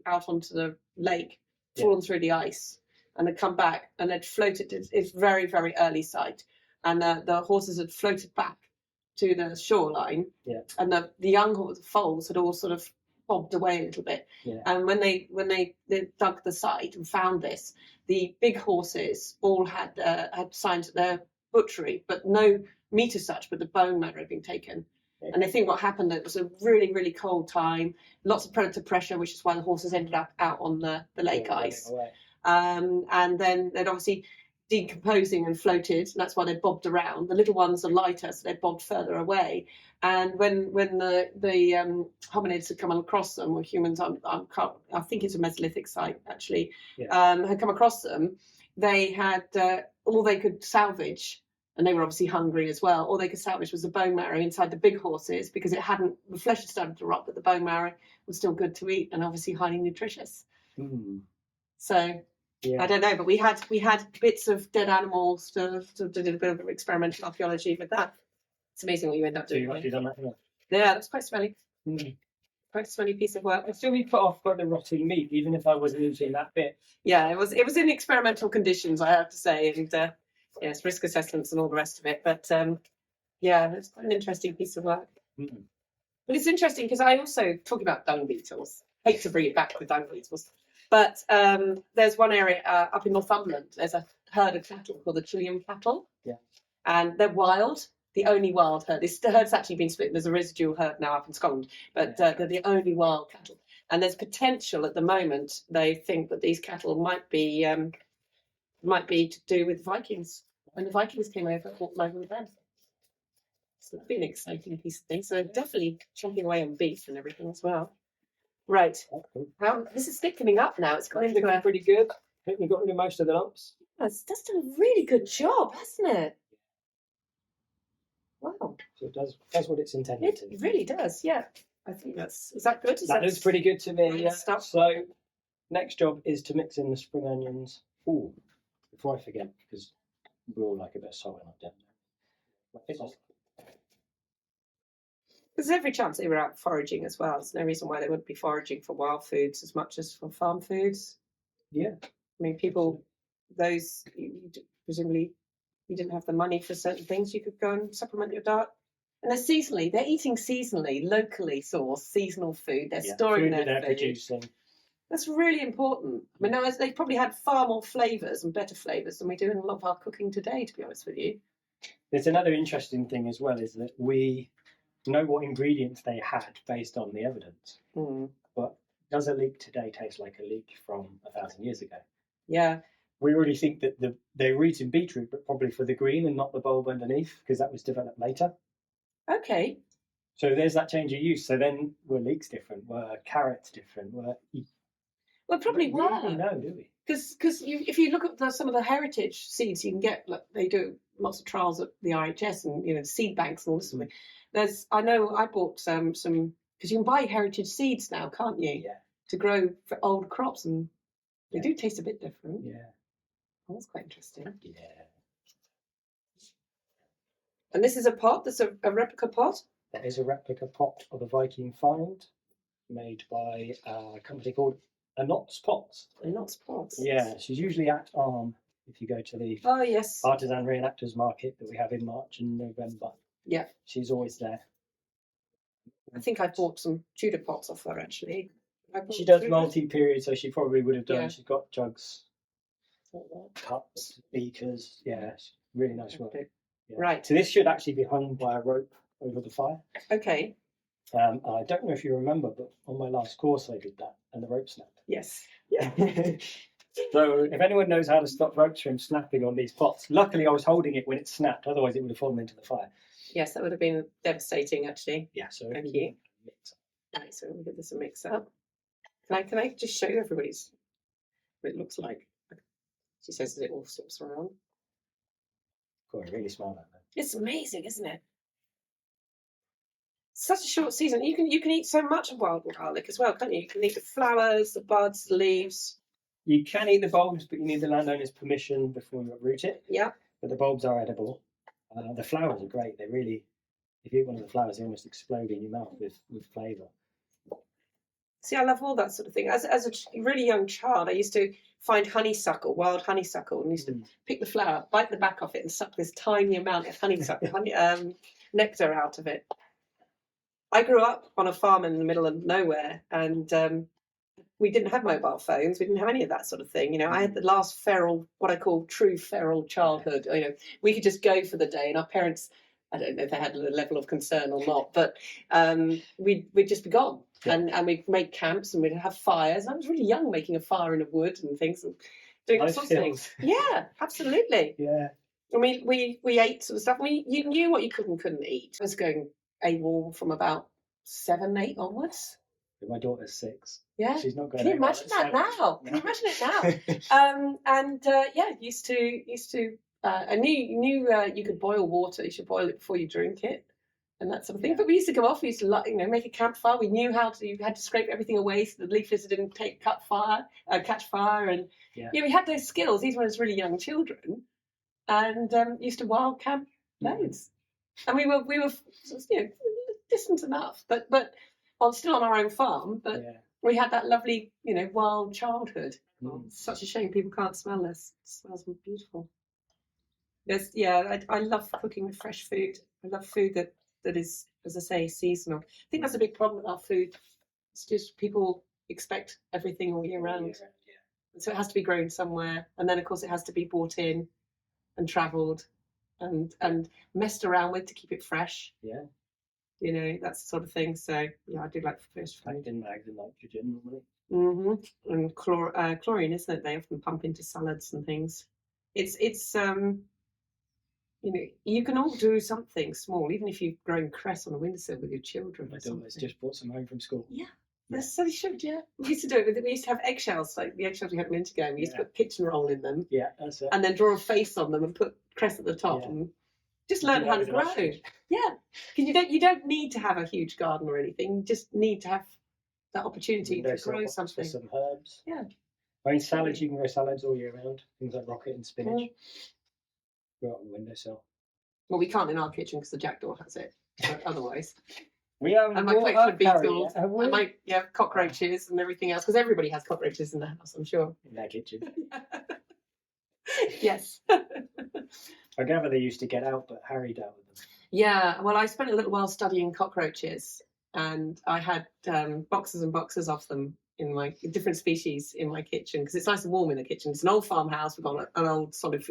out onto the lake, fallen through the ice, and had come back and had floated. It's very, very early site, and the horses had floated back to the shoreline, and the young foals had all sort of bobbed away a little bit. And when they dug the site and found this, the big horses all had signs at their butchery, but no meat as such, but the bone marrow had been taken. And they think what happened, it was a really, really cold time, lots of predator pressure, which is why the horses ended up out on the lake ice. And then they'd obviously decomposing and floated, and that's why they bobbed around. The little ones are lighter, so they bobbed further away. And when the hominids had come across them, or humans, I think it's a Mesolithic site actually, had come across them, they had all they could salvage, and they were obviously hungry as well. All they could salvage was the bone marrow inside the big horses, because the flesh had started to rot, but the bone marrow was still good to eat and obviously highly nutritious. So. I don't know, but we had bits of dead animals to did a bit of experimental archaeology with that. It's amazing what you end up doing. So you've actually done that? Yeah, that's quite smelly. Quite a smelly piece of work. I'd still be put off by the rotting meat, even if I wasn't using that bit. Yeah, it was in experimental conditions, I have to say, and yes, risk assessments and all the rest of it. But yeah, it's quite an interesting piece of work. But it's interesting because I also talk about dung beetles. Hate to bring it back with dung beetles. But there's one area up in Northumberland, there's a herd of cattle called the Trillium cattle. And they're wild, the only wild herd. The herd's actually been split. There's a residual herd now up in Scotland, but they're the only wild cattle. And there's potential at the moment, they think that these cattle might be to do with Vikings. When the Vikings came over, walked over with them. So it's been an exciting piece of thing. So they're definitely chomping away on beef and everything as well. Right. This is thickening up now. It's got into pretty good. I think we've got rid of most of the lumps. It's just done a really good job, hasn't it? Wow. So it does what it's intended to. It really does, yeah. I think is that good? That looks pretty good to me, yeah. Stuff? So next job is to mix in the spring onions. Ooh, before I forget, because we all like a bit of salt in our dinner. There's every chance they were out foraging as well. There's no reason why they wouldn't be foraging for wild foods as much as for farm foods. Yeah. I mean, presumably you didn't have the money for certain things, you could go and supplement your diet. And they're eating seasonally, locally sourced, seasonal food. They're storing their food. Producing. That's really important. I mean, now they probably had far more flavours and better flavours than we do in a lot of our cooking today, to be honest with you. There's another interesting thing as well, is that we know what ingredients they had based on the evidence. But does a leek today taste like a leek from 1,000 years ago? Yeah. We already think that they were eating beetroot, but probably for the green and not the bulb underneath, because that was developed later. Okay. So there's that change of use. So then were leeks different? Were carrots different? Well, probably were. We don't really know, do we? Because if you look at some of the heritage seeds you can get, like they do lots of trials at the RHS and seed banks and all this sort of thing. I know I bought some because you can buy heritage seeds now, can't you? Yeah. To grow for old crops, and they do taste a bit different. Yeah. Oh, that's quite interesting. Yeah. And this is a pot. That's a replica pot. That is a replica pot of a Viking find made by a company called Knott's Pots. Knott's Pots. Yeah, she's usually at Arm if you go to the artisan reenactors market that we have in March and November. Yeah. She's always there. I think I bought some Tudor pots off her actually. She does multi-period, so she probably would have done. Yeah. She's got jugs, cups, beakers. Yeah, really nice work. Yeah. Right. So this should actually be hung by a rope over the fire. Okay. I don't know if you remember, but on my last course I did that, and the rope snapped. Yes. Yeah. So if anyone knows how to stop ropes from snapping on these pots, luckily I was holding it when it snapped. Otherwise, it would have fallen into the fire. Yes, that would have been devastating, actually. Yeah. So thank you. Right, so we'll give this a mix up. Can I just show you everybody's what it looks like? She says that it all slips around. God, I really smell that. It's amazing, isn't it? Such a short season. You can eat so much of wild garlic as well, can't you? You can eat the flowers, the buds, the leaves. You can eat the bulbs, but you need the landowner's permission before you uproot it. Yeah. But the bulbs are edible. The flowers are great. They really, if you eat one of the flowers, they almost explode in your mouth with flavour. See, I love all that sort of thing. As a really young child, I used to find honeysuckle, wild honeysuckle, and used to pick the flower, bite the back off it, and suck this tiny amount of honeysuckle, nectar out of it. I grew up on a farm in the middle of nowhere, and we didn't have mobile phones. We didn't have any of that sort of thing. You know, I had the last feral, what I call true feral childhood. You know, we could just go for the day, and our parents, I don't know if they had a level of concern or not, but we'd just be gone. Yeah. And we'd make camps and we'd have fires. I was really young making a fire in a wood and things and doing all sorts of things. Yeah, absolutely. Yeah. And we ate sort of stuff. You knew what you could and couldn't eat. I was going AWOL from about 7, 8 onwards. My daughter's 6. Yeah. She's not going. Can you imagine that now? Can you imagine it now? Used to. I knew you could boil water. You should boil it before you drink it, and that sort of thing. Yeah. But we used to go off. We used to, make a campfire. We knew how to. You had to scrape everything away so the leaf lizard didn't catch fire, and we had those skills. These were as really young children, and used to wild camp loads. And we were distant enough, but still on our own farm. But we had that lovely, wild childhood. It's such a shame people can't smell this. It smells beautiful. I love cooking with fresh food. I love food that is, as I say, seasonal. I think that's a big problem with our food. It's just people expect everything all year round. And so it has to be grown somewhere. And then, of course, it has to be bought in and travelled and messed around with to keep it fresh. Yeah. That's the sort of thing. So, I do like fresh food. Packed in bags of nitrogen normally. Mm-hmm. And chlorine, isn't it? They often pump into salads and things. It's you can all do something small, even if you've grown cress on a windowsill with your children. My daughter's just brought some home from school. Yeah, so they should. Yeah, we used to do it with. We used to have eggshells, like the eggshells we had a minute ago. We used to put kitchen roll in them. Yeah, that's it. And then draw a face on them and put cress at the top and just learn how to grow. Yeah, because you don't need to have a huge garden or anything. You just need to have that opportunity to grow something. Some herbs. Yeah. I mean, salads. You can grow salads all year round. Things like rocket and spinach. Go out on the windowsill. Well, we can't in our kitchen because the jackdaw has it. But otherwise, we have. And my place would be beetles. And my cockroaches and everything else because everybody has cockroaches in the house. I'm sure. In their kitchen. Yes. I gather they used to get out, but Harry dealt with them. Yeah. Well, I spent a little while studying cockroaches, and I had boxes and boxes of them in my different species in my kitchen because it's nice and warm in the kitchen. It's an old farmhouse. We've got an old solid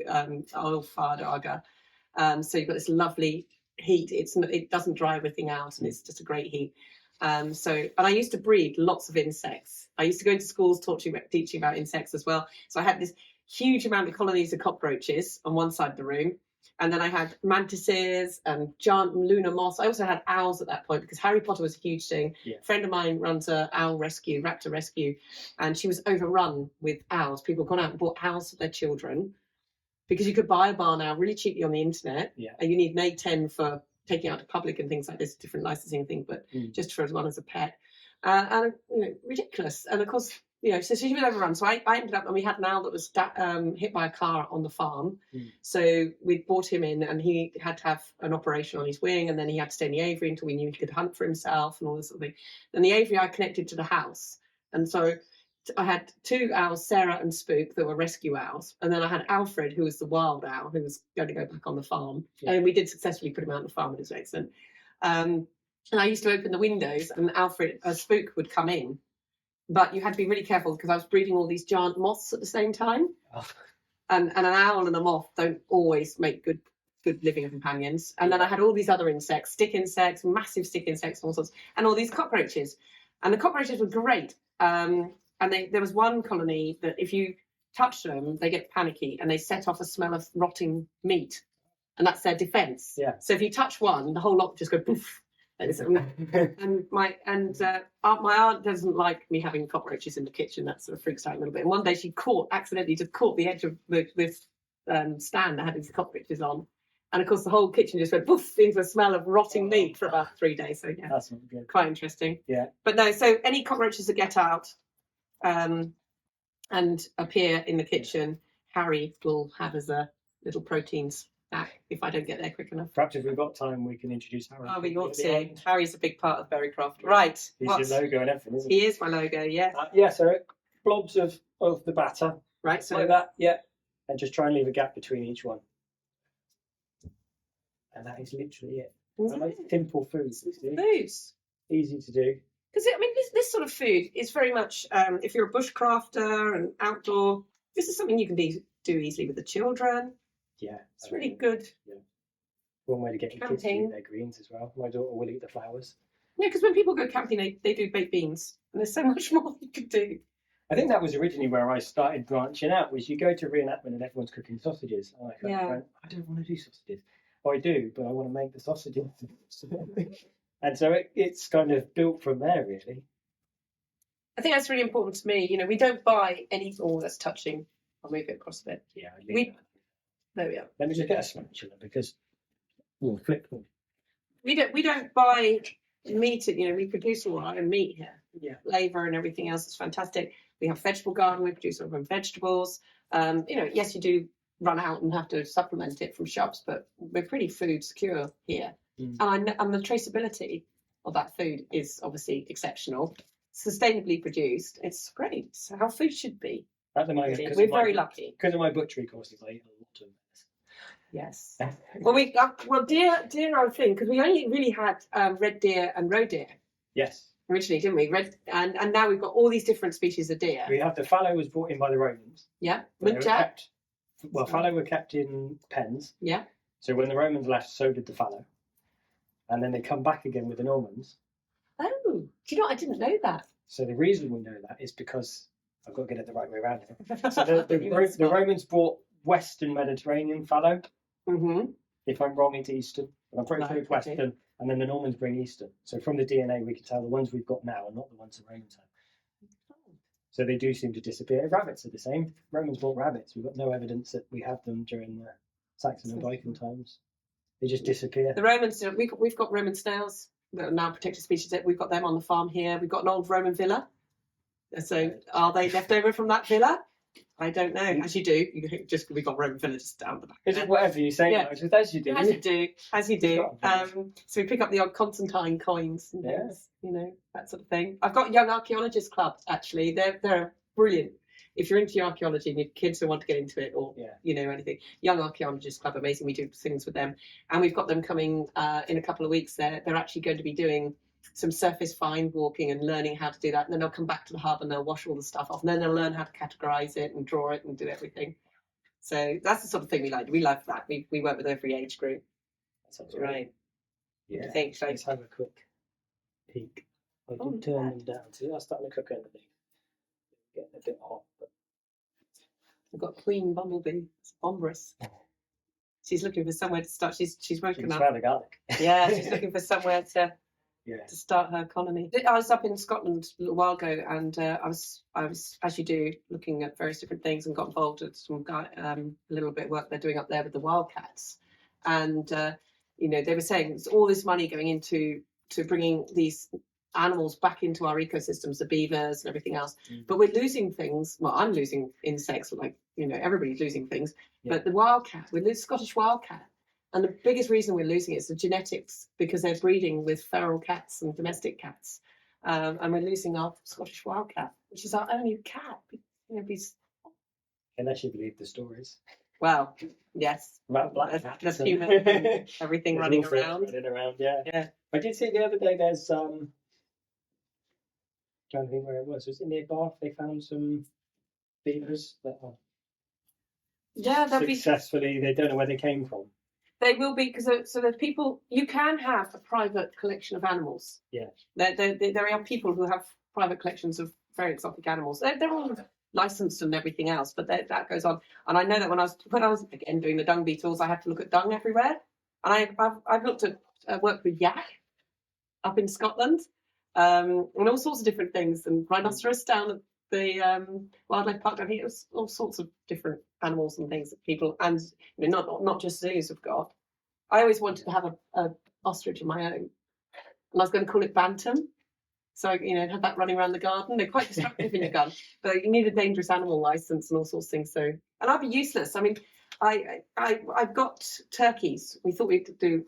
oil-fired aga, so you've got this lovely heat. It doesn't dry everything out, and it's just a great heat. And I used to breed lots of insects. I used to go into schools teaching about insects as well. So I had this huge amount of colonies of cockroaches on one side of the room. And then I had mantises and giant lunar moths. I also had owls at that point because Harry Potter was a huge thing. Yeah. A friend of mine runs a raptor rescue, and she was overrun with owls. People had gone out and bought owls for their children because you could buy a barn owl really cheaply on the internet. Yeah. And you need an A10 for taking out to public and things like this, different licensing thing, but just for as one as a pet. And ridiculous. And of course, so she was overrun. So I ended up, and we had an owl that was hit by a car on the farm. So we brought him in, and he had to have an operation on his wing, and then he had to stay in the aviary until we knew he could hunt for himself and all this sort of thing. Then the aviary I connected to the house, and so I had 2 owls, Sarah and Spook, that were rescue owls, and then I had Alfred, who was the wild owl, who was going to go back on the farm, and we did successfully put him out on the farm. It was excellent. And I used to open the windows, and Spook would come in. But you had to be really careful because I was breeding all these giant moths at the same time. Oh. And an owl and a moth don't always make good living companions. And then I had all these other insects, stick insects, massive stick insects, all sorts, and all these cockroaches. And the cockroaches were great. And there was one colony that if you touch them, they get panicky and they set off a smell of rotting meat. And that's their defence. Yeah. So if you touch one, the whole lot just go poof. And my aunt doesn't like me having cockroaches in the kitchen. That sort of freaks out a little bit. And one day she accidentally just caught the edge of this stand that had these cockroaches on, and of course the whole kitchen just went poof into a smell of rotting meat for about 3 days. So yeah, That's not good. quite interesting. Yeah, but no. So any cockroaches that get out and appear in the kitchen, Harry will have as a little proteins back if I don't get there quick enough. Perhaps if we've got time, we can introduce Harry. Oh, we ought to. Harry's a big part of Berrycroft. Right. He's your logo and everything, isn't he? He is my logo, yeah. Yeah, so blobs of the batter. Right, so like that, yeah. And just try and leave a gap between each one. And that is literally it. I like simple foods. Foods. Easy to do. Because, I mean, this sort of food is very much, if you're a bushcrafter and outdoor, this is something you can do easily with the children. Yeah. It's really good. Yeah. One way to get your kids to eat their greens as well. My daughter will eat the flowers. Yeah, because when people go camping, they do baked beans. And there's so much more you can do. I think that was originally where I started branching out, was you go to reenactment and everyone's cooking sausages. And I went, I don't want to do sausages. Oh, I do, but I want to make the sausages. And so it's kind of built from there, really. I think that's really important to me. You know, we don't buy any. Oh, that's touching. I'll move it across a bit. Yeah. There we are. Let me just get a spatula because we'll flip them. We don't buy meat. You know, we produce all our own meat here. Yeah. Flavour and everything else is fantastic. We have vegetable garden. We produce our own vegetables. You know, yes, you do run out and have to supplement it from shops, but we're pretty food secure here. And the traceability of that food is obviously exceptional. Sustainably produced. It's great. It's how food should be. At the moment, we're very lucky. Because of my butchery courses, I eat a lot of this. Yes. Well, deer are a thing because we only really had red deer and roe deer. Yes. Originally, didn't we? And now we've got all these different species of deer. We have the fallow was brought in by the Romans. Yeah. Fallow were kept in pens. Yeah. So when the Romans left, so did the fallow. And then they come back again with the Normans. Oh, do you know what? I didn't know that. So the reason we know that is because I've got to get it the right way around here. So the Romans brought Western Mediterranean fallow. Mm-hmm. If I'm wrong, it's Eastern. But I'm pretty sure it's Western. Okay. And then the Normans bring Eastern. So from the DNA, we can tell the ones we've got now are not the ones the Romans have. So they do seem to disappear. Rabbits are the same. Romans brought rabbits. We've got no evidence that we had them during the Saxon and Viking times. They just disappear. The Romans, we've got Roman snails that are now protected species. We've got them on the farm here. We've got an old Roman villa. So are they left over from that villa? I don't know. As you do, we've got Roman villa just down the back. Is it whatever you say? Yeah. As you do. As you do. So we pick up the odd Constantine coins and things, you know, that sort of thing. I've got Young Archaeologists Club, actually. They're brilliant. If you're into archaeology and you have kids who want to get into it or, you know, anything, Young Archaeologists Club, amazing. We do things with them. And we've got them coming in a couple of weeks. They're actually going to be doing some surface find walking and learning how to do that. And then they'll come back to the hub and they'll wash all the stuff off. And then they'll learn how to categorise it and draw it and do everything. So that's the sort of thing we like. We love that. We work with every age group. That sounds right. Yeah. I think so. Let's have a quick peek. I did turn them down. See, I'm starting to cook underneath. Getting a bit hot. But... I've got Queen Bumblebee. It's Ombrous. She's looking for somewhere to start. She's woken up. Smell the garlic. Yeah, she's looking for somewhere to start her colony. I was up in Scotland a little while ago, and I was, as you do, looking at various different things, and got involved with some a little bit of work they're doing up there with the wildcats. And you know, they were saying there's all this money going into bringing these animals back into our ecosystems, the beavers and everything else. But we're losing things. Well, I'm losing insects, like, you know, everybody's losing things. But the wildcat, we're losing Scottish wildcat. And the biggest reason we're losing it is the genetics, because they're breeding with feral cats and domestic cats. And we're losing our Scottish wildcat, which is our only cat. You know, unless you believe the stories. Well, yes. About black cats. There's human, everything running around. Yeah. I did see the other day there's trying to think where it was. Was it near Bath? They found some beavers that are successfully. They don't know where they came from. They will be, because so there's people. You can have a private collection of animals. Yeah. There are people who have private collections of very exotic animals. They're all licensed and everything else, but that goes on. And I know that when I was again doing the dung beetles, I had to look at dung everywhere. And I've looked at worked with yak. up in Scotland, and all sorts of different things, and rhinoceros down at the wildlife park. I think it was all sorts of different animals and things that people, and not just zoos have got. I always wanted to have a ostrich of my own, and I was going to call it Bantam. So, have that running around the garden. They're quite destructive in your garden, but you need a dangerous animal license and all sorts of things. So, and I'd be useless. I mean, I've got turkeys. We thought we'd do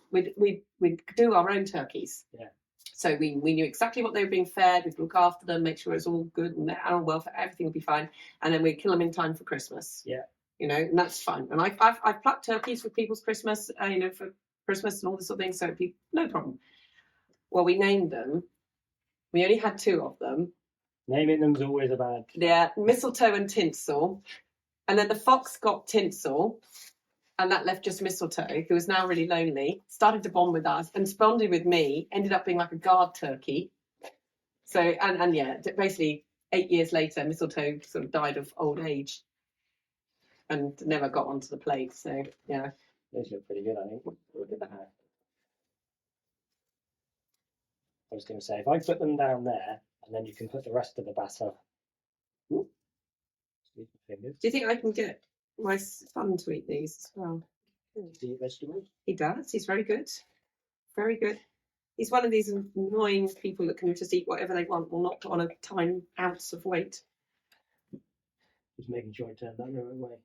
our own turkeys. Yeah. So we knew exactly what they were being fed. We'd look after them, make sure it's all good and their animal welfare, everything would be fine, and then we'd kill them in time for Christmas. Yeah. And that's fine. And I've plucked turkeys for people's Christmas, for Christmas and all this sort of thing. So it'd be no problem. Well, we named them. We only had 2 of them. Naming them's always a bad. Yeah, Mistletoe and Tinsel. And then the fox got Tinsel, and that left just Mistletoe, who was now really lonely, started to bond with us, and bonded with me, ended up being like a guard turkey. So, and yeah, basically 8 years later, Mistletoe sort of died of old age and never got onto the plate. So, yeah. Those look pretty good, I think. Look at that. I was going to say, if I put them down there, and then you can put the rest of the batter. Ooh. Do you think I can get my son to eat these as well? you eat vegetables? He does. He's very good. Very good. He's one of these annoying people that can just eat whatever they want, will not put on a tiny ounce of weight. Just making sure I turn that the right way.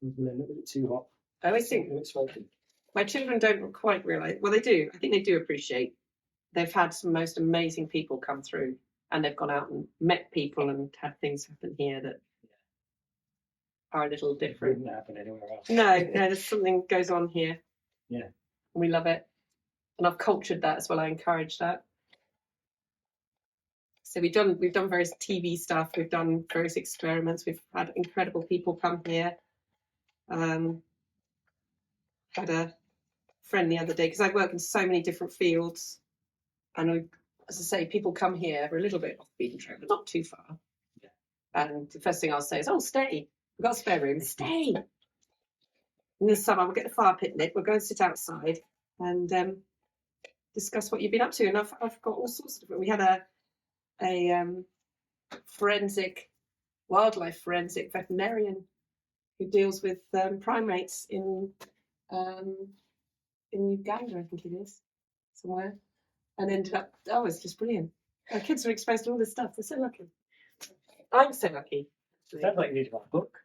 We'll end up with it too hot. I always think it's smoky. My children don't quite realise. Well, they do. I think they do appreciate. They've had some most amazing people come through, and they've gone out and met people and had things happen here that are a little different. It wouldn't happen anywhere else. No, there's something goes on here. Yeah. And we love it. And I've cultured that as well. I encourage that. So we've done various TV stuff. We've done various experiments. We've had incredible people come here. Had a friend the other day, because I work in so many different fields, and as I say, people come here. We're a little bit off the beaten track, but not too far. Yeah. And the first thing I'll say is, "Oh, stay. We've got a spare room. Stay." In the summer, we'll get the fire pit lit. We'll go and sit outside and discuss what you've been up to. And I've got all sorts of different. We had a wildlife forensic veterinarian who deals with primates in Uganda, I think it is, somewhere, and ended up. Oh, it's just brilliant. Our kids are exposed to all this stuff. They're so lucky. I'm so lucky. Sounds like you need to write a book.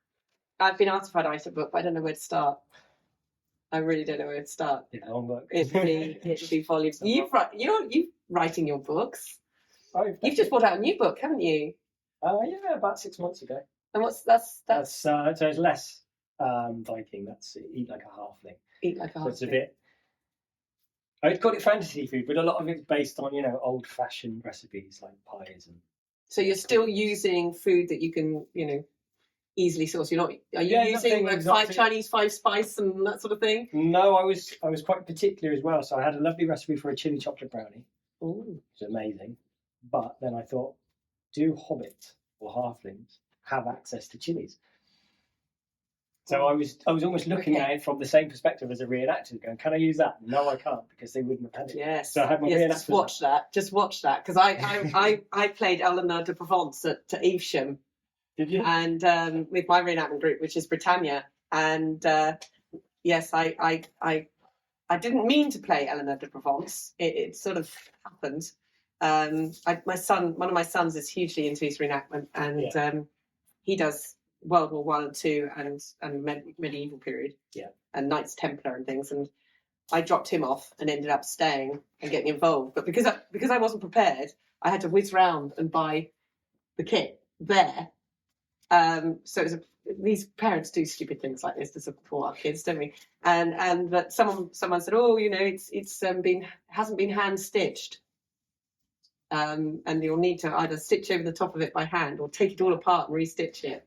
I've been asked if I'd write a book, but I don't know where to start. I really don't know where to start. It's a long book. It'd be volumes. You're writing your books. Oh, You've just brought out a new book, haven't you? Yeah, about 6 months ago. And that's so it's less Viking. That's Eat Like a Halfling. Eat Like a Halfling. So it's a bit. I'd call it fantasy food, but a lot of it's based on old-fashioned recipes like pies and. So you're still using food that you can easily source. You're not. Are you using like 5 Chinese, 5 spice, and that sort of thing? No, I was quite particular as well. So I had a lovely recipe for a chili chocolate brownie. Ooh. It's amazing. But then I thought, do hobbits or halflings have access to chilies? So I was almost looking at it from the same perspective as a reenactor, going, can I use that? No, I can't, because they wouldn't have had it. Yes. So I had my reenactor. Just watch that, because I played Eleanor de Provence at Evesham. Did you? And with my reenactment group, which is Britannia, and yes, I didn't mean to play Eleanor de Provence. It sort of happened. One of my sons is hugely into his reenactment, and he does World War I and II and medieval period, and Knights Templar and things. And I dropped him off and ended up staying and getting involved. But because I wasn't prepared, I had to whiz round and buy the kit there. So it was these parents do stupid things like this to support our kids, don't we? And that someone said, oh, it's hasn't been hand stitched. And you'll need to either stitch over the top of it by hand or take it all apart and restitch it.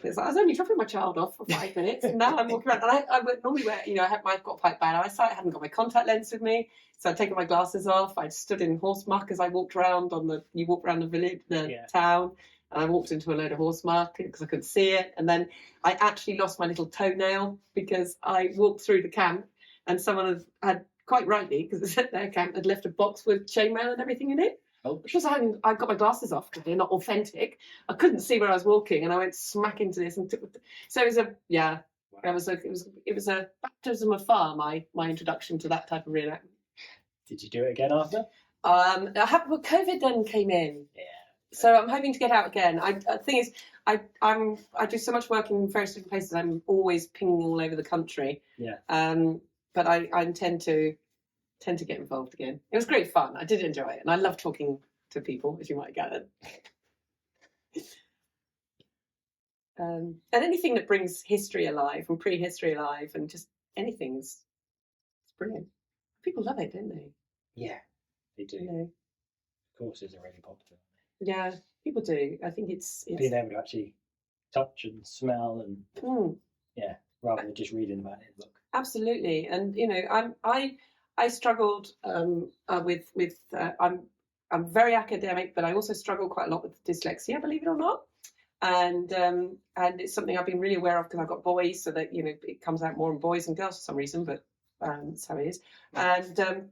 It's like, I was only dropping my child off for 5 minutes, and now I'm walking around. And I would normally wear, I've got quite bad eyesight. I hadn't got my contact lens with me, so I'd taken my glasses off. I stood in horse muck as I walked around you walk around the village, town, and I walked into a load of horse muck because I couldn't see it. And then I actually lost my little toenail because I walked through the camp, and someone had quite rightly, because it said their account had left a box with chainmail and everything in it. Oh. Because I got my glasses off because they're not authentic. I couldn't see where I was walking, and I went smack into this and took. So it was a it was a baptism of fire. My introduction to that type of reenactment. Did you do it again after? COVID then came in. Yeah. So I'm hoping to get out again. The thing is, I do so much work in various different places. I'm always pinging all over the country. Yeah. But I intend to get involved again. It was great fun. I did enjoy it, and I love talking to people, as you might gather. And anything that brings history alive and prehistory alive, and just anything's it's brilliant. People love it, don't they? Yeah, they do. You know? Courses are really popular. Yeah, people do. I think it's being able to actually touch and smell and yeah, rather than just reading about it in a book. Absolutely, and you know, I struggled with I'm very academic, but I also struggle quite a lot with dyslexia, believe it or not. And it's something I've been really aware of because I've got boys, so that you know it comes out more in boys and girls for some reason, but that's how it is. And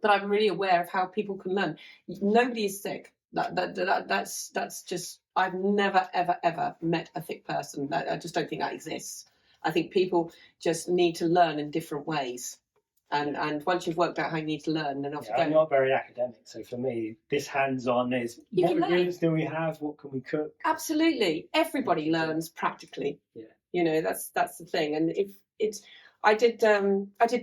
but I'm really aware of how people can learn. Nobody is sick. That's just I've never ever met a thick person. I just don't think that exists. I think people just need to learn in different ways. And once you've worked out how you need to learn, then off you go. I'm not very academic, so for me, this hands-on is what ingredients do we have? What can we cook? Absolutely, everybody learns practically. Yeah, you know that's the thing. And if it's, I did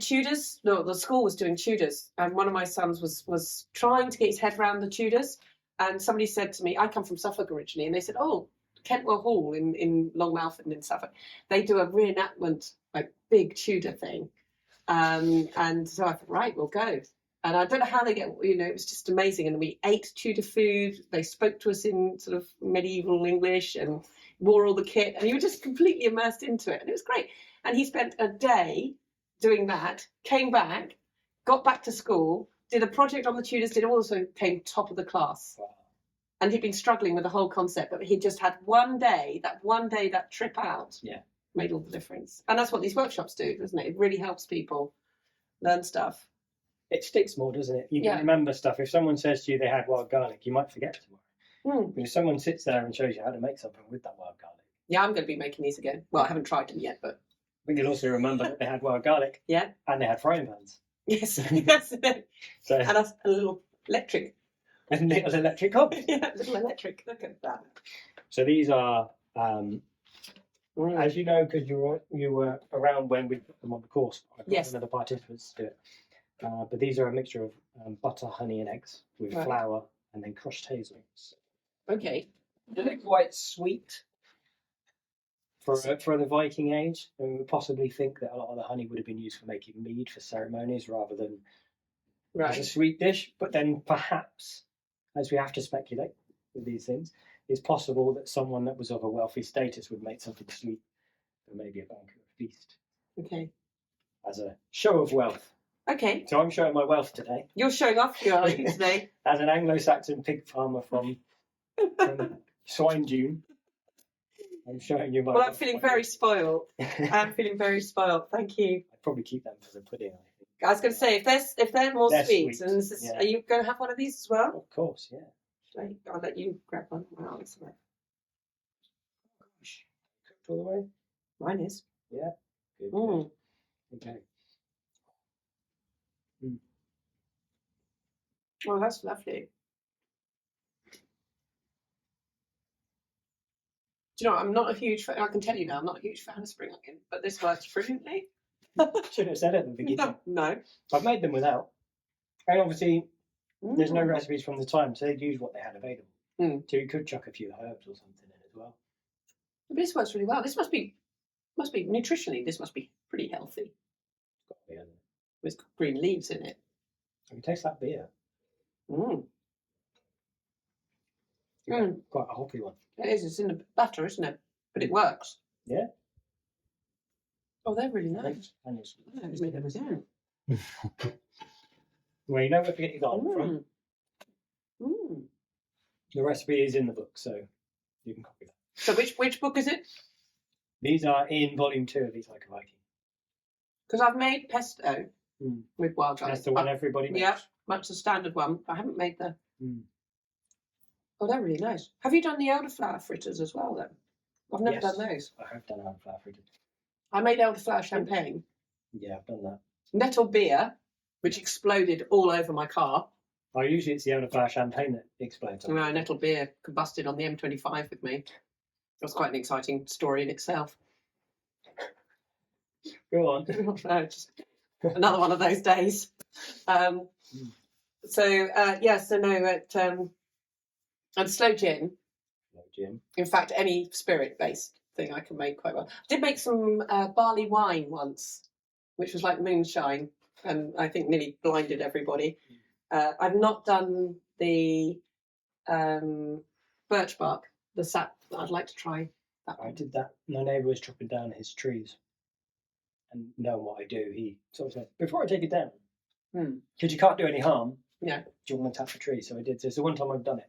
Tudors. No, the school was doing Tudors, and one of my sons was trying to get his head around the Tudors. And somebody said to me, I come from Suffolk originally, and they said, oh, Kentwell Hall in Longmouth and in Suffolk, they do a reenactment, like big Tudor thing. And so I thought, right, we'll go. And I don't know how they get, you know, it was just amazing. And we ate Tudor food. They spoke to us in sort of medieval English and wore all the kit. And you were just completely immersed into it. And it was great. And he spent a day doing that, came back, got back to school, did a project on the Tudors, also came top of the class. Wow. And he'd been struggling with the whole concept, but he just had that trip out. Yeah. Made all the difference. And that's what these workshops do, doesn't it? It really helps people learn stuff. It sticks more, doesn't it? You can remember stuff. If someone says to you they had wild garlic, you might forget tomorrow. But if someone sits there and shows you how to make something with that wild garlic. Yeah, I'm going to be making these again. Well, I haven't tried them yet, but... We can also remember that they had wild garlic. Yeah. And they had frying pans. Yes, that's it. So, and a little electric. A little electric hob. Yeah, a little electric. Look at that. So these are... as you know, because you were around when we put them on the course, I got another participants to do it. But these are a mixture of butter, honey, and eggs with flour and then crushed hazelnuts. Okay. They're quite sweet for the Viking age, and we possibly think that a lot of the honey would have been used for making mead for ceremonies rather than as a sweet dish. But then perhaps, as we have to speculate with these things, it's possible that someone that was of a wealthy status would make something sweet for maybe a banquet feast. Okay. As a show of wealth. Okay. So I'm showing my wealth today. You're showing off your items today. As an Anglo-Saxon pig farmer from Swine I'm showing you my... Well, I'm feeling very spoiled. I'm feeling very spoiled. Thank you. I'd probably keep them for the pudding, I think. I was going to say, if they're more sweet, sweet. and are you going to have one of these as well? Of course, yeah. I'll let you grab one. Wow, that's right. Gosh, cooked all the way? Mine is. Yeah. Good. Okay. Oh, that's lovely. Do you know, I'm not a huge fan, I can tell you now, I'm not a huge fan of spring onion, but this works brilliantly. Should have said it at the beginning. No. I've made them without. And obviously, there's no recipes from the time, so they'd use what they had available. So you could chuck a few herbs or something in as well. But this works really well. This must be nutritionally, this must be pretty healthy. It's got to be, hasn't it? It's got green leaves in it. I can taste that beer. Quite a hoppy one. It is. It's in the butter, isn't it? But it works. Yeah. Oh, they're really nice. And it's made them again. Well, you know where to get your garlic from. The recipe is in the book, so you can copy that. So which book is it? These are in volume 2 of Eat Like a Viking. Because I've made pesto with wild garlic. That's the one everybody makes. Yeah, much the standard one. I haven't made the. Oh, they're really nice. Have you done the elderflower fritters as well, then? I've never done those. I have done elderflower fritters. I made elderflower champagne. Yeah, I've done that. Nettle beer, which exploded all over my car. Oh, usually it's the elderflower champagne that explodes. No, nettle beer combusted on the M25 with me. It was quite an exciting story in itself. Go on. Just another one of those days. And slow gin. Slow gin. In fact, any spirit-based thing I can make quite well. I did make some barley wine once, which was like moonshine, and I think nearly blinded everybody. I've not done the birch bark, the sap. I'd like to try that one. I did that. My neighbour was chopping down his trees, and knowing what I do, he sort of said, "Before I take it down, because you can't do any harm, do you want to tap the tree?" So I did. So it's the one time I've done it,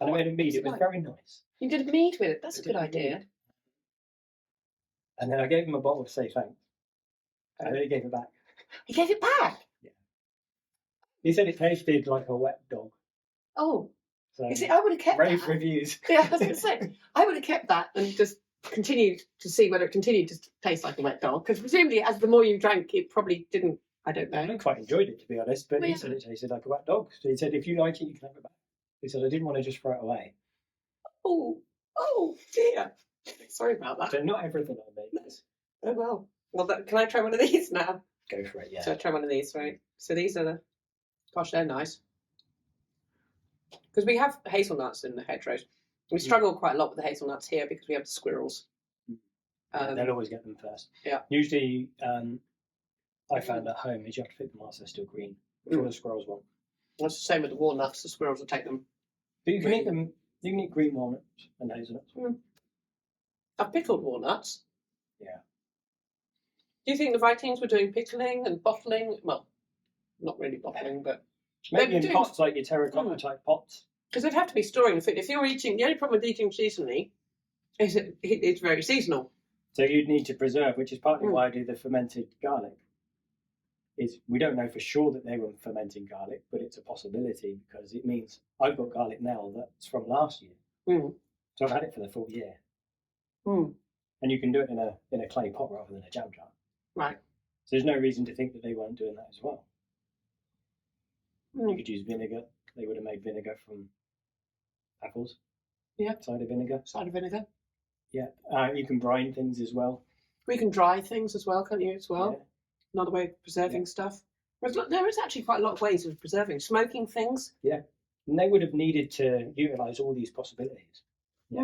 and I made a mead. It was very nice. You did a mead with it. That's a good idea. And then I gave him a bottle to say thanks. And then he gave it back. He gave it back? Yeah. He said it tasted like a wet dog. Oh. So you see, I would have kept rave that. reviews. Yeah, I was going to say, I would have kept that and just continued to see whether it continued to taste like a wet dog. Because presumably, as the more you drank, it probably didn't. I don't know. I quite enjoyed it, to be honest. But he said it tasted like a wet dog. So he said, if you like it, you can have it back. He said, I didn't want to just throw it away. Oh dear. Sorry about that. So not everything I make is. Oh well. Well, can I try one of these now? Go for it, yeah. So I try one of these, right? So these are the. Gosh, they're nice. Because we have hazelnuts in the hedgerows. We struggle quite a lot with the hazelnuts here because we have the squirrels. They'll always get them first. Yeah. Usually, I found at home is you have to pick them whilst they're still green. Before the squirrels want. That's the same with the walnuts. The squirrels will take them. But you can eat them. You can eat green walnuts and hazelnuts. I've pickled walnuts. Yeah. Do you think the Vikings were doing pickling and bottling? Well, not really bottling, but maybe in pots like your terracotta type pots. Because they'd have to be storing the food. If you're eating, the only problem with eating seasonally is it's very seasonal. So you'd need to preserve, which is partly why I do the fermented garlic. Is we don't know for sure that they were fermenting garlic, but it's a possibility because it means I've got garlic now that's from last year. So I've had it for the full year. And you can do it in a clay pot rather than a jam jar. Right. So there's no reason to think that they weren't doing that as well. You could use vinegar. They would have made vinegar from apples. Yeah. Cider vinegar. Cider vinegar. Yeah. You can brine things as well. We can dry things as well, can't you, as well? Yeah. Another way of preserving stuff. There is actually quite a lot of ways of preserving. Smoking things. Yeah. And they would have needed to utilise all these possibilities.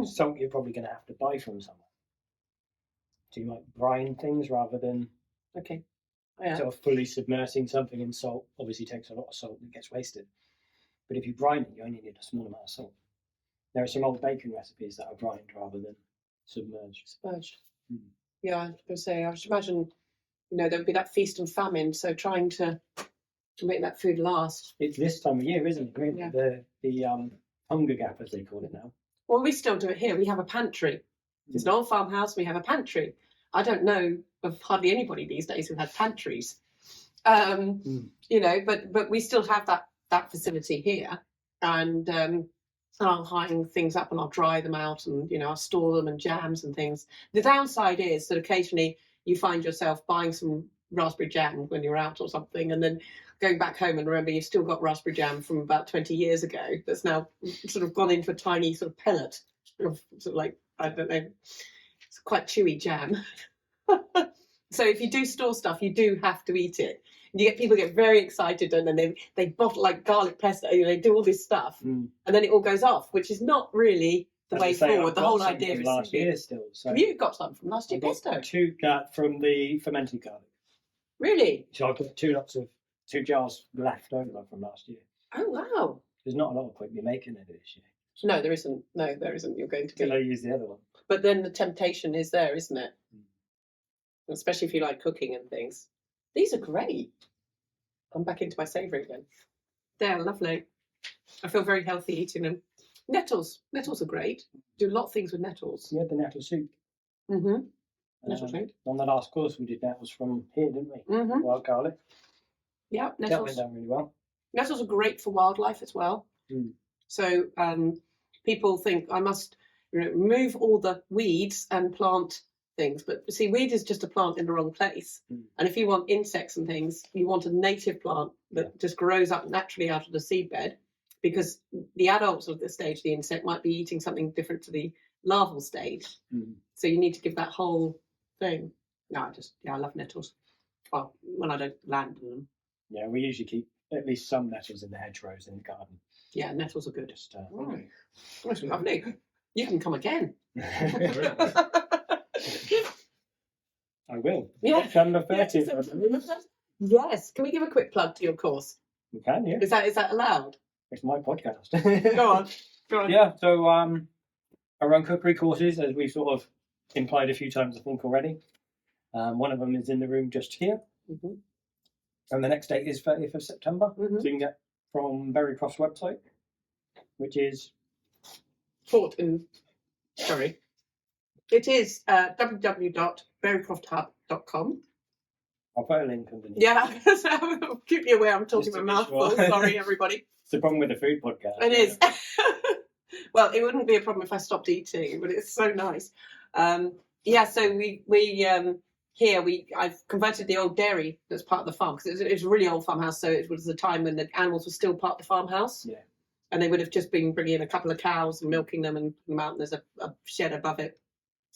Salt you're probably going to have to buy from someone. So you might brine things rather than sort of fully submersing something in salt. Obviously takes a lot of salt and gets wasted. But if you brine it, you only need a small amount of salt. There are some old bacon recipes that are brined rather than submerged. Submerged. Yeah, I was going to say, I should imagine, there would be that feast and famine, so trying to make that food last. It's this time of year, isn't it? Really? Yeah. The hunger gap, as they call it now. Well, we still do it here. We have a pantry. It's an old farmhouse. We have a pantry. I don't know of hardly anybody these days who has pantries. But we still have that facility here, and I'll hang things up and I'll dry them out, and I'll store them and jams and things. The downside is that occasionally you find yourself buying some raspberry jam when you're out or something, and then going back home and remember you've still got raspberry jam from about 20 years ago that's now sort of gone into a tiny sort of pellet of sort of like, I don't know, it's quite chewy jam. So if you do store stuff, you do have to eat it. And people get very excited, and then they bottle like garlic pesto, they do all this stuff, and then it all goes off, which is not really the way forward. The whole idea is last year still. So have you got some from last year pesto? Two from the fermented garlic. Really? So I've got two jars left over from last year. Oh wow! There's not a lot of point in me making it this year. No, there isn't. No, there isn't. You're going to Till I use the other one. But then the temptation is there, isn't it? Especially if you like cooking and things. These are great. I'm back into my savoury again. They're lovely. I feel very healthy eating them. Nettles are great. Do a lot of things with nettles. We had the nettle soup. Nettle soup. On the last course we did nettles from here, didn't we? Wild garlic. Yeah, That nettles. went down really well. Nettles are great for wildlife as well. Mm. So people think I must remove all the weeds and plant things. But see, weed is just a plant in the wrong place. Mm. And if you want insects and things, you want a native plant that just grows up naturally out of the seedbed, because the adults of the stage, the insect, might be eating something different to the larval stage. Mm. So you need to give that whole thing. No, I love nettles. Well, when I don't land on them. Yeah, we usually keep at least some nettles in the hedgerows in the garden. Yeah, nettles are good. Just, That's lovely. You can come again. I will. Yeah. September 30th. Yes. Can we give a quick plug to your course? We can, yeah. Is that allowed? It's my podcast. Go on. Go on. Yeah, so I run cookery courses, as we've sort of implied a few times, I think, already. One of them is in the room just here. Mm-hmm. And the next date is 30th of September. Mm-hmm. So you can get from Berrycroft's website, which is... Sorry. It is www.berrycrofthub.com. I'll put a link underneath. Yeah, keep me aware. I'm talking my mouth full. Sorry, everybody. It's the problem with the food podcast. It is. Well, it wouldn't be a problem if I stopped eating, but it's so nice. So I've converted the old dairy that's part of the farm, because it's a really old farmhouse. So it was the time when the animals were still part of the farmhouse. Yeah. And they would have just been bringing in a couple of cows and milking them and putting them out, and there's a shed above it.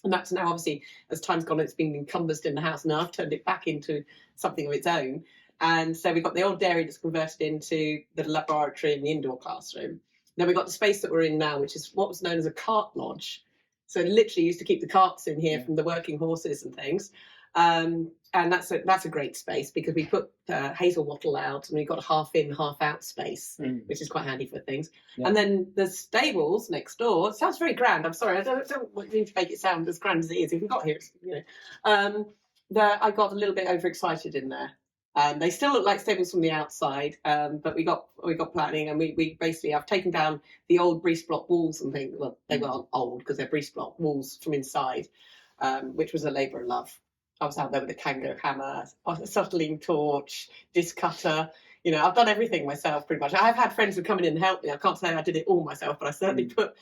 And that's now, obviously, as time's gone, it's been encompassed in the house. Now I've turned it back into something of its own. And so we've got the old dairy that's converted into the laboratory and the indoor classroom. Then we've got the space that we're in now, which is what was known as a cart lodge. So literally used to keep the carts in here from the working horses and things. And that's a great space, because we put hazel wattle out, and we've got a half in, half out space, which is quite handy for things. Yeah. And then the stables next door. It sounds very grand. I'm sorry, I don't mean to make it sound as grand as it is. If you got here, I got a little bit overexcited in there. They still look like stables from the outside, but we got planning, and we basically, I've taken down the old breeze block walls and things. Well, they weren't old because they're breeze block walls from inside, which was a labour of love. I was out there with a kangaroo hammer, a suttling torch, disc cutter. I've done everything myself pretty much. I've had friends who come in and help me. I can't say I did it all myself, but I certainly put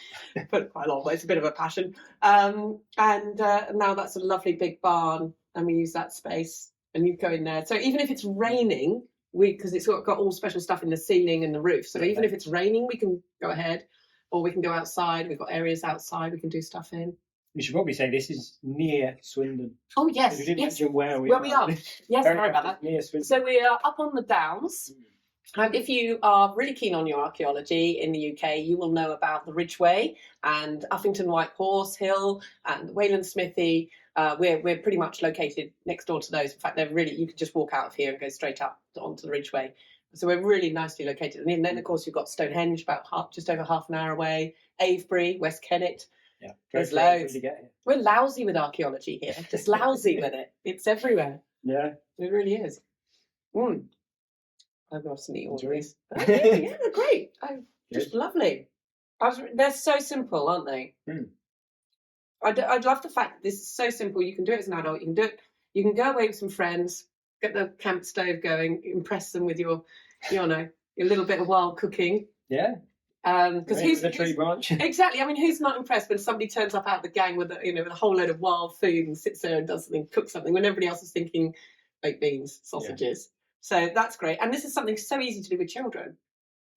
quite a lot. It's a bit of a passion. And now that's a lovely big barn, and we use that space. And you go in there. So even if it's raining, because it's got all special stuff in the ceiling and the roof. So even if it's raining, we can go ahead, or we can go outside. We've got areas outside we can do stuff in. You should probably say this is near Swindon. Oh, yes. We didn't mention where we are. Yes, sorry about that. Near Swindon. So we are up on the Downs. And if you are really keen on your archaeology in the UK, you will know about the Ridgeway and Uffington White Horse Hill and Wayland Smithy. We're pretty much located next door to those. In fact, you can just walk out of here and go straight up onto the Ridgeway. So we're really nicely located. And then, of course, you've got Stonehenge, just over half an hour away, Avebury, West Kennet. Yeah, there's loads. We're lousy with archaeology here, just lousy with it. It's everywhere. Yeah, it really is. I've got to eat all of these. Yeah, they're great. Just lovely. They're so simple, aren't they? I love the fact that this is so simple. You can do it as an adult. You can do it. You can go away with some friends, get the camp stove going, impress them with your little bit of wild cooking. Yeah. Because who's the tree branch? Exactly. I mean, who's not impressed when somebody turns up out of the gang with a whole load of wild food and sits there and does something, cooks something, when everybody else is thinking baked beans, sausages. Yeah. So that's great. And this is something so easy to do with children.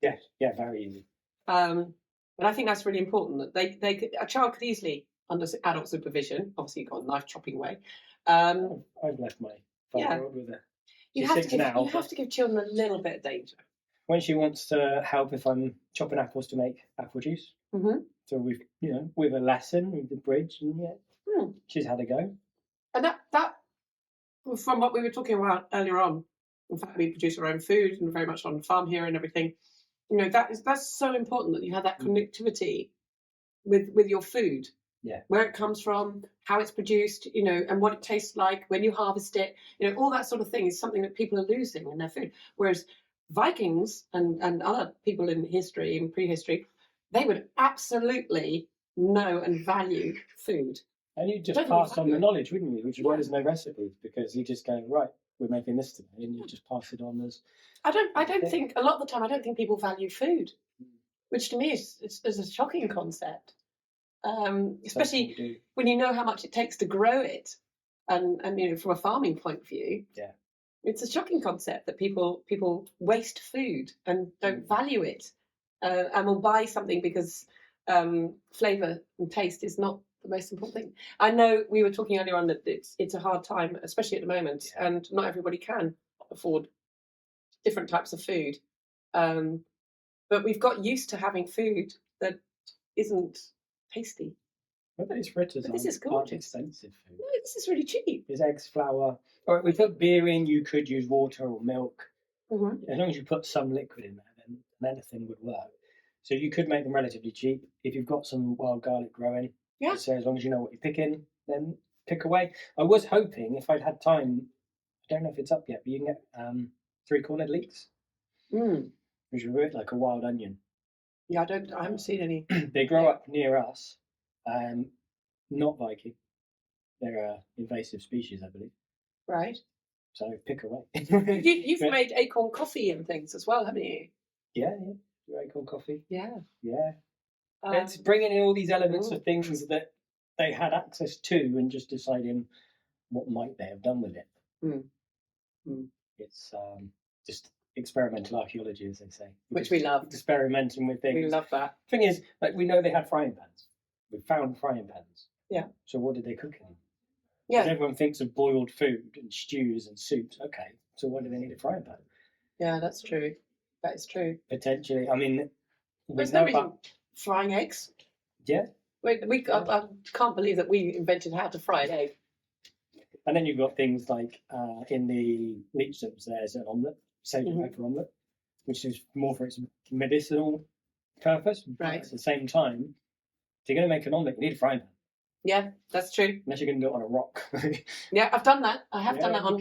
Yeah, very easy. And I think that's really important, that a child could easily, under adult supervision, obviously you've got a knife chopping way. I've left my 5-year-old with it. You have to give children a little bit of danger. When she wants to help if I'm chopping apples to make apple juice. Mm-hmm. So we've, with a lesson, with the bridge, and she's had a go. And that, from what we were talking about earlier on, in fact, we produce our own food and very much on the farm here and everything. That's so important, that you have that connectivity with your food. Yeah. Where it comes from, how it's produced, and what it tastes like when you harvest it. All that sort of thing is something that people are losing in their food. Whereas Vikings and other people in history, in prehistory, they would absolutely know and value food. And you just pass on the knowledge, wouldn't you? Which is why there's no recipes, because you just go, right, we're making this today, and you just pass it on as. I don't think a lot of the time. I don't think people value food, which to me is a shocking concept. Especially when you know how much it takes to grow it, and from a farming point of view, it's a shocking concept that people waste food and don't value it, and will buy something because flavour and taste is not the most important thing. I know we were talking earlier on that it's a hard time, especially at the moment, and not everybody can afford different types of food, but we've got used to having food that isn't tasty. But these fritters aren't expensive food. No, this is really cheap. There's eggs, flour. All right, we put beer in. You could use water or milk. Mm-hmm. As long as you put some liquid in there, then anything would work. So you could make them relatively cheap if you've got some wild garlic growing. Yeah. So as long as you know what you're picking, then pick away. I was hoping if I'd had time, I don't know if it's up yet, but you can get 3-cornered leeks, which are a bit like a wild onion. Yeah, I haven't seen any. They grow up near us. Not Viking. They're an invasive species, I believe. Right. So pick away. You've made acorn coffee and things as well, haven't you? Yeah. Your acorn coffee. Yeah. It's bringing in all these elements of things that they had access to and just deciding what might they have done with it. It's just experimental archaeology, as they say. Which we love. Experimenting with things. We love that. Thing is, like, we know they had frying pans. We found frying pans. Yeah. So what did they cook in? Yeah. Everyone thinks of boiled food and stews and soups. Okay. So why do they need a frying pan? Yeah, that's true. That is true. Potentially. I mean, there's no reason frying eggs. Yeah. I can't believe that we invented how to fry an egg. And then you've got things like in the leech soups, there's an omelette, sage and pepper omelette, which is more for its medicinal purpose. Right. But at the same time, if you're going to make an omelette, you need a frying pan. Yeah, that's true. Unless you're going to do it on a rock. Yeah, I've done that. I have done that on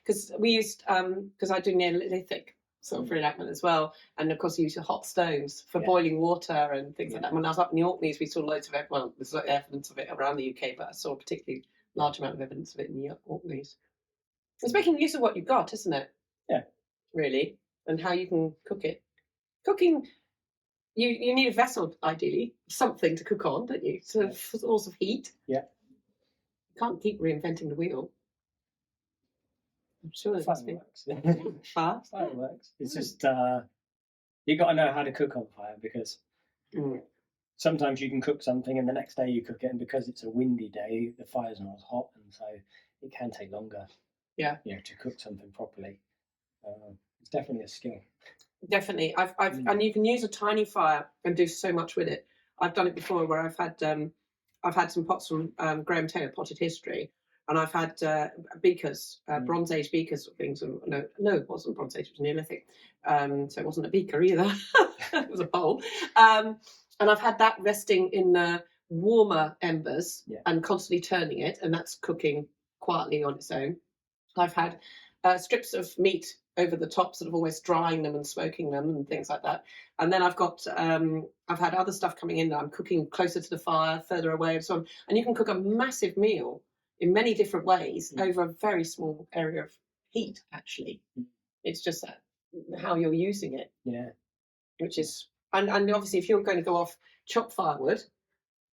because we used because I do Neolithic sort of reenactment as well, and of course you use hot stones for boiling water and things like that. When I was up in the Orkneys, we saw loads of it. Well, there's evidence of it around the UK, but I saw a particularly large amount of evidence of it in the Orkneys. It's making use of what you've got, isn't it? Yeah. Really, and how you can cook it. Cooking. You need a vessel, ideally, something to cook on, don't you? So source of heat. Yeah. You can't keep reinventing the wheel. I'm sure it works. Fire works. It's just you got to know how to cook on fire because sometimes you can cook something and the next day you cook it, and because it's a windy day, the fire's not as hot, and so it can take longer. Yeah. To cook something properly. It's definitely a skill. Definitely, and you can use a tiny fire and do so much with it. I've done it before, where I've had some pots from Graham Taylor Potted History, and I've had beakers, Bronze Age beakers or things. No, it wasn't Bronze Age; it was Neolithic, so it wasn't a beaker either. It was a bowl, and I've had that resting in the warmer embers and constantly turning it, and that's cooking quietly on its own. I've had strips of meat over the top, sort of always drying them and smoking them and things like that. And then I've got, I've had other stuff coming in that I'm cooking closer to the fire, further away and so on. And you can cook a massive meal in many different ways over a very small area of heat, actually. It's just that how you're using it. Yeah. Which is, and obviously if you're going to go off chop firewood,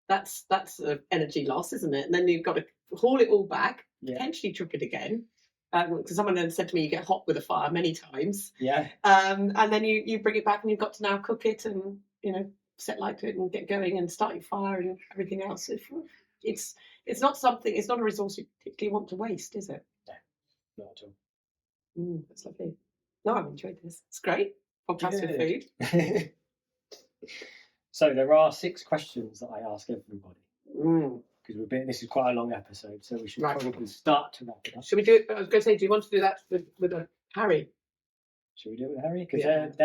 that's an energy loss, isn't it? And then you've got to haul it all back, potentially chop it again. Because someone then said to me, you get hot with a fire many times. Yeah. And then you bring it back and you've got to now cook it and, set light to it and get going and start your fire and everything else. It's not something, it's not a resource you particularly want to waste, is it? No, not at all. That's lovely. No, I've enjoyed this. It's great. Podcast with food. So there are 6 questions that I ask everybody. Because this is quite a long episode, so we should probably start to wrap it up. Should we do it? I was going to say, do you want to do that with Harry? Should we do it with Harry? Because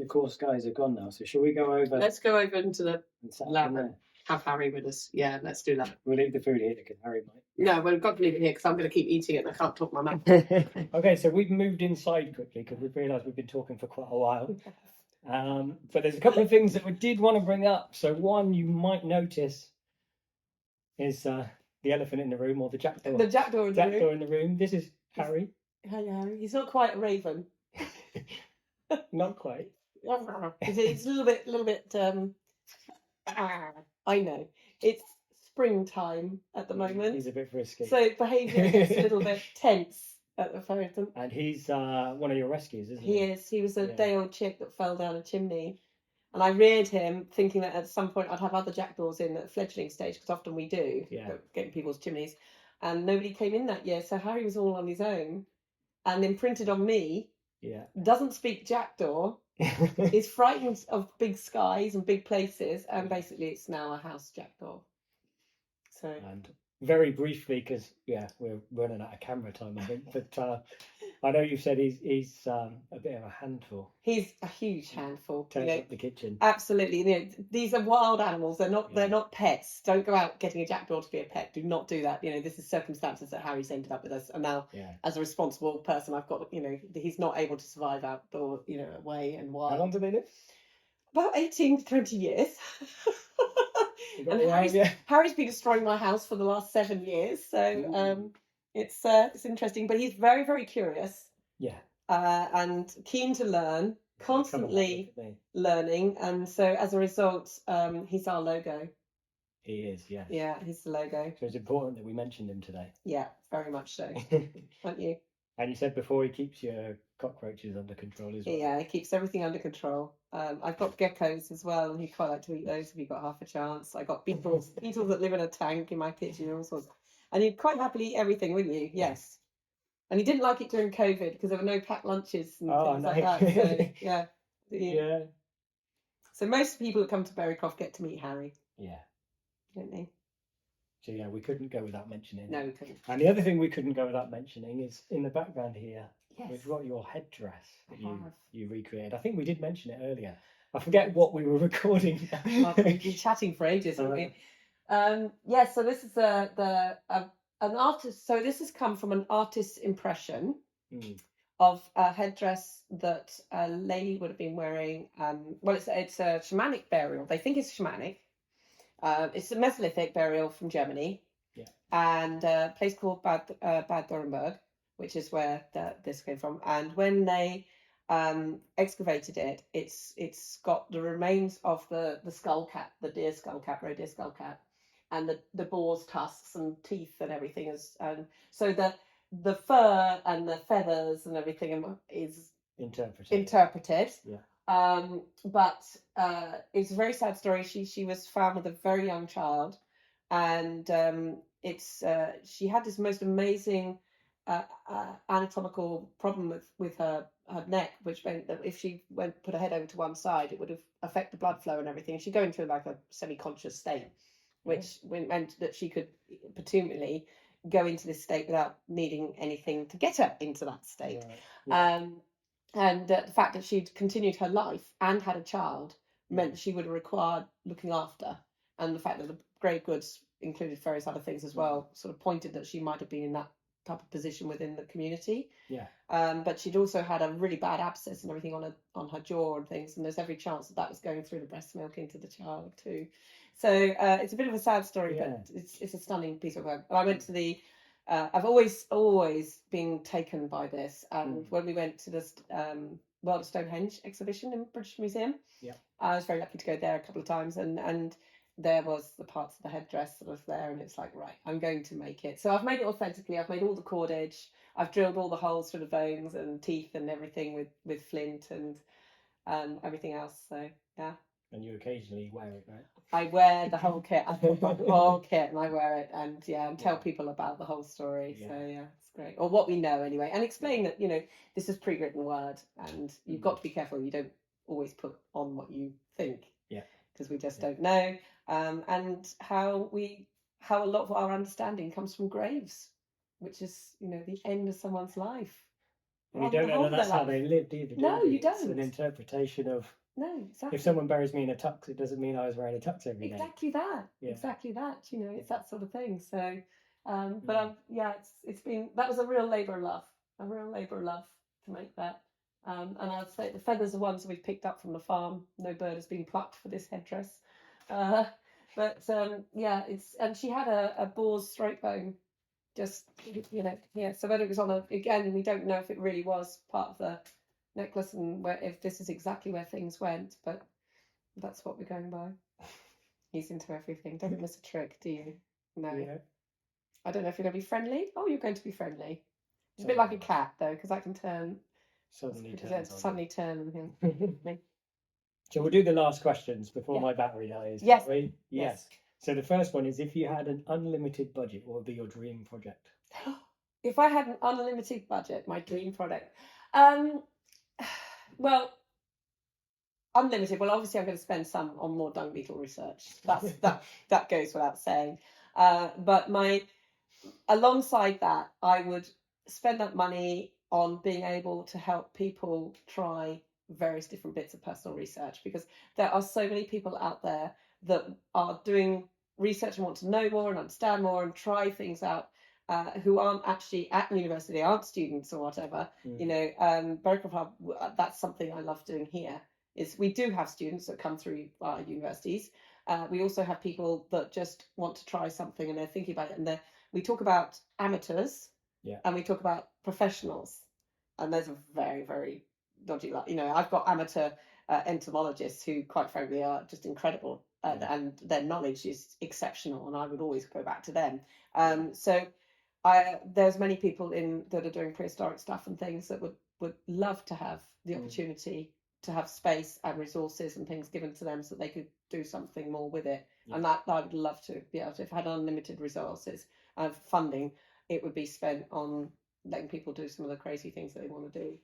the course guys are gone now, so shall we go over? Let's go over into the lab and have Harry with us. Yeah, let's do that. We'll leave the food here because Harry might. No, we've got to leave it here because I'm going to keep eating it and I can't talk my mouth. Okay, so we've moved inside quickly because we've realised we've been talking for quite a while. But there's a couple of things that we did want to bring up. So one you might notice is the elephant in the room, or the jackdaw. The jackdaw in the room. In the room. This is Harry. Hi, Harry. He's not quite a raven. Not quite. It's a little bit. I know it's springtime at the moment, He's a bit frisky. so behaviour is a little bit tense at the moment. And he's one of your rescues, isn't He he? is. He was a Yeah. day-old chick that fell down a chimney, and I reared him thinking that at some point I'd have other jackdaws in at fledgling stage, because often we do, Yeah. getting people's chimneys, and nobody came in that year, so Harry was all on his own, and imprinted on me. Yeah. Doesn't speak jackdaw. Is frightened of big skies and big places, and basically it's now a house jackdaw. So And very briefly, because we're running out of camera time, I think, but I know you said he's a bit of a handful. he's a huge handful. Turns up the kitchen. Absolutely. These are wild animals. They're not pets. Don't go out getting a jackdaw to be a pet. Do not do that. This is circumstances that Harry's ended up with us, and now as a responsible person, I've got he's not able to survive outdoor away and wild. How long do they live? About 18 to 20 years. And Harry's been destroying my house for the last 7 years, so it's interesting. But he's very, very curious. Yeah. And keen to learn, constantly learning, and so as a result, he's our logo. He is, yeah. Yeah, he's the logo. So it's important that we mentioned him today. Yeah, very much so. Aren't you? And you said before he keeps your cockroaches under control as well. Yeah, he keeps everything under control. I've got geckos as well, and he'd quite like to eat those if he got half a chance. I got beetles that live in a tank in my kitchen, all sorts. And he'd quite happily eat everything, wouldn't you? Yes. And he didn't like it during COVID because there were no packed lunches and things like that. So yeah. So most people that come to Berrycroft get to meet Harry. Yeah. Don't they? So yeah, we couldn't go without mentioning. No, we couldn't. And the other thing we couldn't go without mentioning is in the background here. Yes. We've got your headdress that you recreated. I think we did mention it earlier. I forget what we were recording. Well, we've been chatting for ages, haven't we? So this is an artist. So this has come from an artist's impression of a headdress that a lady would have been wearing. It's a shamanic burial. They think it's shamanic. It's a Mesolithic burial from Germany. Yeah. And a place called Bad Durrenberg, which is where this came from. And when they excavated it, it's got the remains of the skull cap, the deer skull cap, roe deer skull cap, and the boar's tusks and teeth and everything so the fur and the feathers and everything is interpreted. Yeah. But it's a very sad story. She was found with a very young child, and she had this most amazing anatomical problem with her neck, which meant that if she put her head over to one side, it would affect the blood flow and everything. She'd go into like a semi-conscious state, which meant that she could presumably go into this state without needing anything to get her into that state. Right. Yeah. And the fact that she'd continued her life and had a child meant she would have required looking after. And the fact that the grave goods included various other things as well sort of pointed that she might have been in that type of position within the community. Yeah. But she'd also had a really bad abscess and everything on her jaw and things, and there's every chance that was going through the breast milk into the child too. So it's a bit of a sad story, but it's a stunning piece of work. I went to the I've always been taken by this, and when we went to this World of Stonehenge exhibition in British Museum, I was very lucky to go there a couple of times, and there was the parts of the headdress that was there, and it's like, right, I'm going to make it. So I've made it authentically. I've made all the cordage. I've drilled all the holes through the bones and teeth and everything with flint and everything else. So yeah. And you occasionally wear it, right? I wear the whole kit. I put my whole kit and I wear it, and tell people about the whole story. Yeah. So it's great, or what we know anyway, and explain that this is pre-written word, and you've got to be careful. You don't always put on what you think, because we just don't know, and how a lot of our understanding comes from graves, which is the end of someone's life. And you don't know that's how they lived either. No, you don't. It's an interpretation of. No, exactly. If someone buries me in a tux, it doesn't mean I was wearing a tux every day. Exactly that. It's that sort of thing. So, that was a real labour of love to make that. And I'd say the feathers are ones we've picked up from the farm. No bird has been plucked for this headdress. And she had a boar's throat bone just, yeah. So whether it was again, we don't know if it really was part of the necklace and if this is exactly where things went, but that's what we're going by. He's into everything. Don't miss a trick, do you? No. Yeah. I don't know if you're going to be friendly. Oh, you're going to be friendly. It's a bit like a cat, though, because I can turn. Suddenly turn him. So we'll do the last questions before my battery dies. Yes. Yes. So the first one is, if you had an unlimited budget, what would be your dream project? If I had an unlimited budget, my dream project. Well, unlimited. Well, obviously, I'm going to spend some on more dung beetle research. That goes without saying. But alongside that, I would spend that money on being able to help people try various different bits of personal research, because there are so many people out there that are doing research and want to know more and understand more and try things out, who aren't actually at university, aren't students or whatever. Berrycroft Hub, that's something I love doing here. Is we do have students that come through our universities. We also have people that just want to try something and they're thinking about it. And we talk about amateurs, and we talk about professionals. And there's a very, very dodgy lot. I've got amateur entomologists who, quite frankly, are just incredible, and their knowledge is exceptional. And I would always go back to them. So there's many people that are doing prehistoric stuff and things that would love to have the opportunity to have space and resources and things given to them so they could do something more with it. And that I would love to be able to. If I had unlimited resources and funding, it would be spent on letting people do some of the crazy things that they want to do,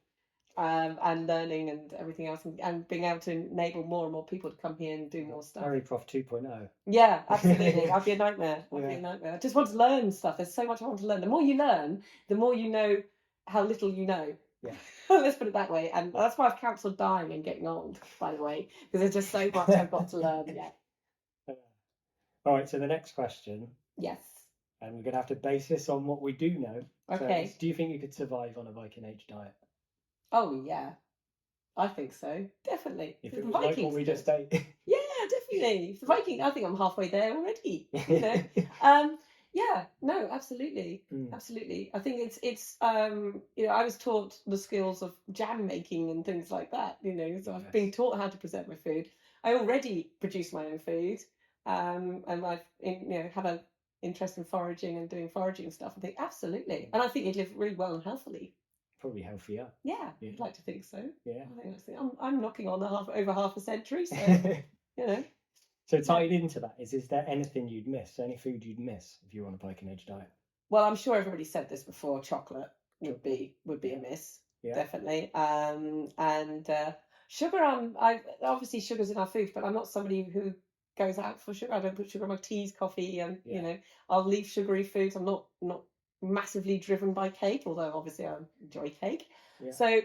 and learning and everything else, and being able to enable more and more people to come here and do more stuff. Berrycroft 2.0. Yeah, absolutely. I'd be a nightmare. I just want to learn stuff. There's so much I want to learn. The more you learn, the more you know how little you know. Yeah. Let's put it that way. And that's why I've cancelled dying and getting old, by the way, because there's just so much I've got to learn yet. All right, so the next question. Yes. And we're going to have to base this on what we do know. Okay. So, do you think you could survive on a Viking Age diet? Oh, yeah. I think so. Definitely. If it was like what we just ate. Yeah, definitely. For Viking, I think I'm halfway there already. Yeah, no, absolutely. Absolutely. I think it's I was taught the skills of jam making and things like that, so I've been taught how to present my food. I already produce my own food, and I've had an interest in foraging and doing foraging stuff. I think absolutely. And I think you'd live really well and healthily. Probably healthier. Yeah, I'd like to think so. Yeah. I'm knocking on over half a century, so So tied into that is there anything you'd miss? Any food you'd miss if you were on a Viking Age diet? Well, I'm sure everybody said this before. Chocolate would be a miss, definitely. And sugar. Obviously sugar's in our food, but I'm not somebody who goes out for sugar. I don't put sugar in my teas, coffee, and I'll leave sugary foods. I'm not massively driven by cake, although obviously I enjoy cake. Yeah. So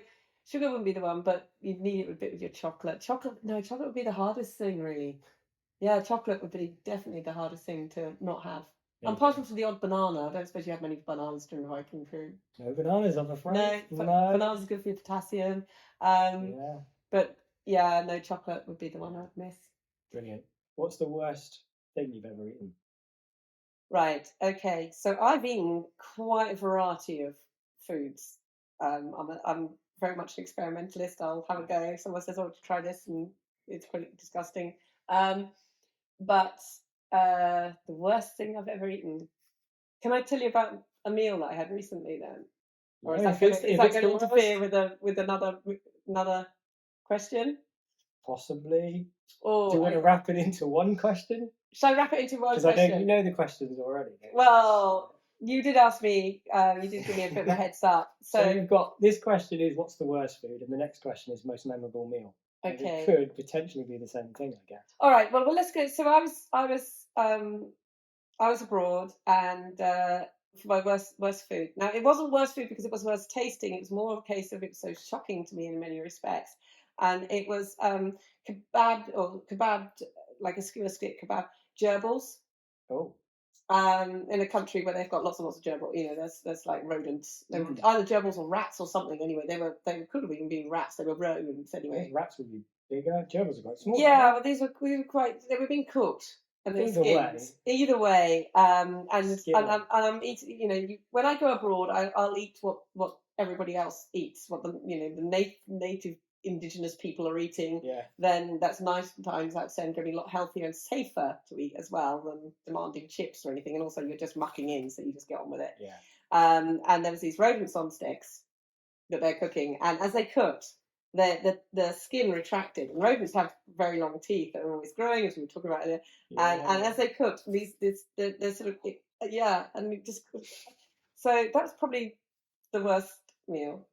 sugar wouldn't be the one, but you'd need it a bit with your chocolate. Chocolate would be the hardest thing, really. Yeah, chocolate would be definitely the hardest thing to not have. Yeah. I'm partial to the odd banana. I don't suppose you had many bananas during the Viking period. No bananas, I'm afraid. No. Bananas are good for your potassium. But yeah, no, chocolate would be the one I'd miss. Brilliant. What's the worst thing you've ever eaten? Right, okay. So I've eaten quite a variety of foods. I'm very much an experimentalist. I'll have a go. If someone says, to try this, and it's pretty disgusting. But the worst thing I've ever eaten. Can I tell you about a meal that I had recently then? Or is that going to interfere with another question? Possibly. Do you want to wrap it into one question? Shall I wrap it into one question? Because you know the questions already. Well, you did ask me, you did give me a bit of a heads up. So you've got, this question is what's the worst food, and the next question is most memorable meal. Okay. And it could potentially be the same thing, I guess. All right. Well, let's go. So I was abroad, and for my worst food. Now, it wasn't worst food because it was worst tasting. It was more of a case of it was so shocking to me in many respects. And it was kebab, like a skewer stick kebab, gerbils. Oh. In a country where they've got lots and lots of gerbils, there's like rodents. They were either gerbils or rats or something. Anyway, they could have even been rats. They were rodents anyway. Rats would be bigger. Gerbils are quite small. Yeah, but they were being cooked. And the Either way. skins. Either way, and Skin. I'm eating. You know, when I go abroad, I'll eat what everybody else eats, what the native indigenous people are eating. Yeah. Then that's 9 times out of 10 going to be a lot healthier and safer to eat as well than demanding chips or anything. And also, you're just mucking in, so you just get on with it. Yeah. And there was these rodents on sticks that they're cooking, and as they cooked, the skin retracted. And rodents have very long teeth that are always growing, as we were talking about earlier. And as they cooked, they're sort of and it just so that's probably the worst meal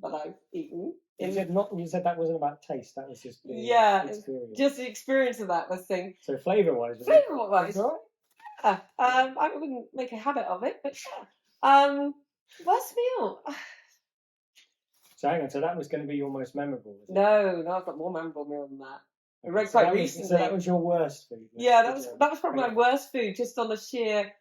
that I've eaten. You said that wasn't about taste. That was just the experience. Just the experience of that was thing. So flavour-wise, I wouldn't make a habit of it, but yeah. Worst meal. So hang on. So that was going to be your most memorable. Was it? No, I've got more memorable meal than that. I read so quite recently. So that was your worst food. Yeah, that was probably my worst food, just on the sheer.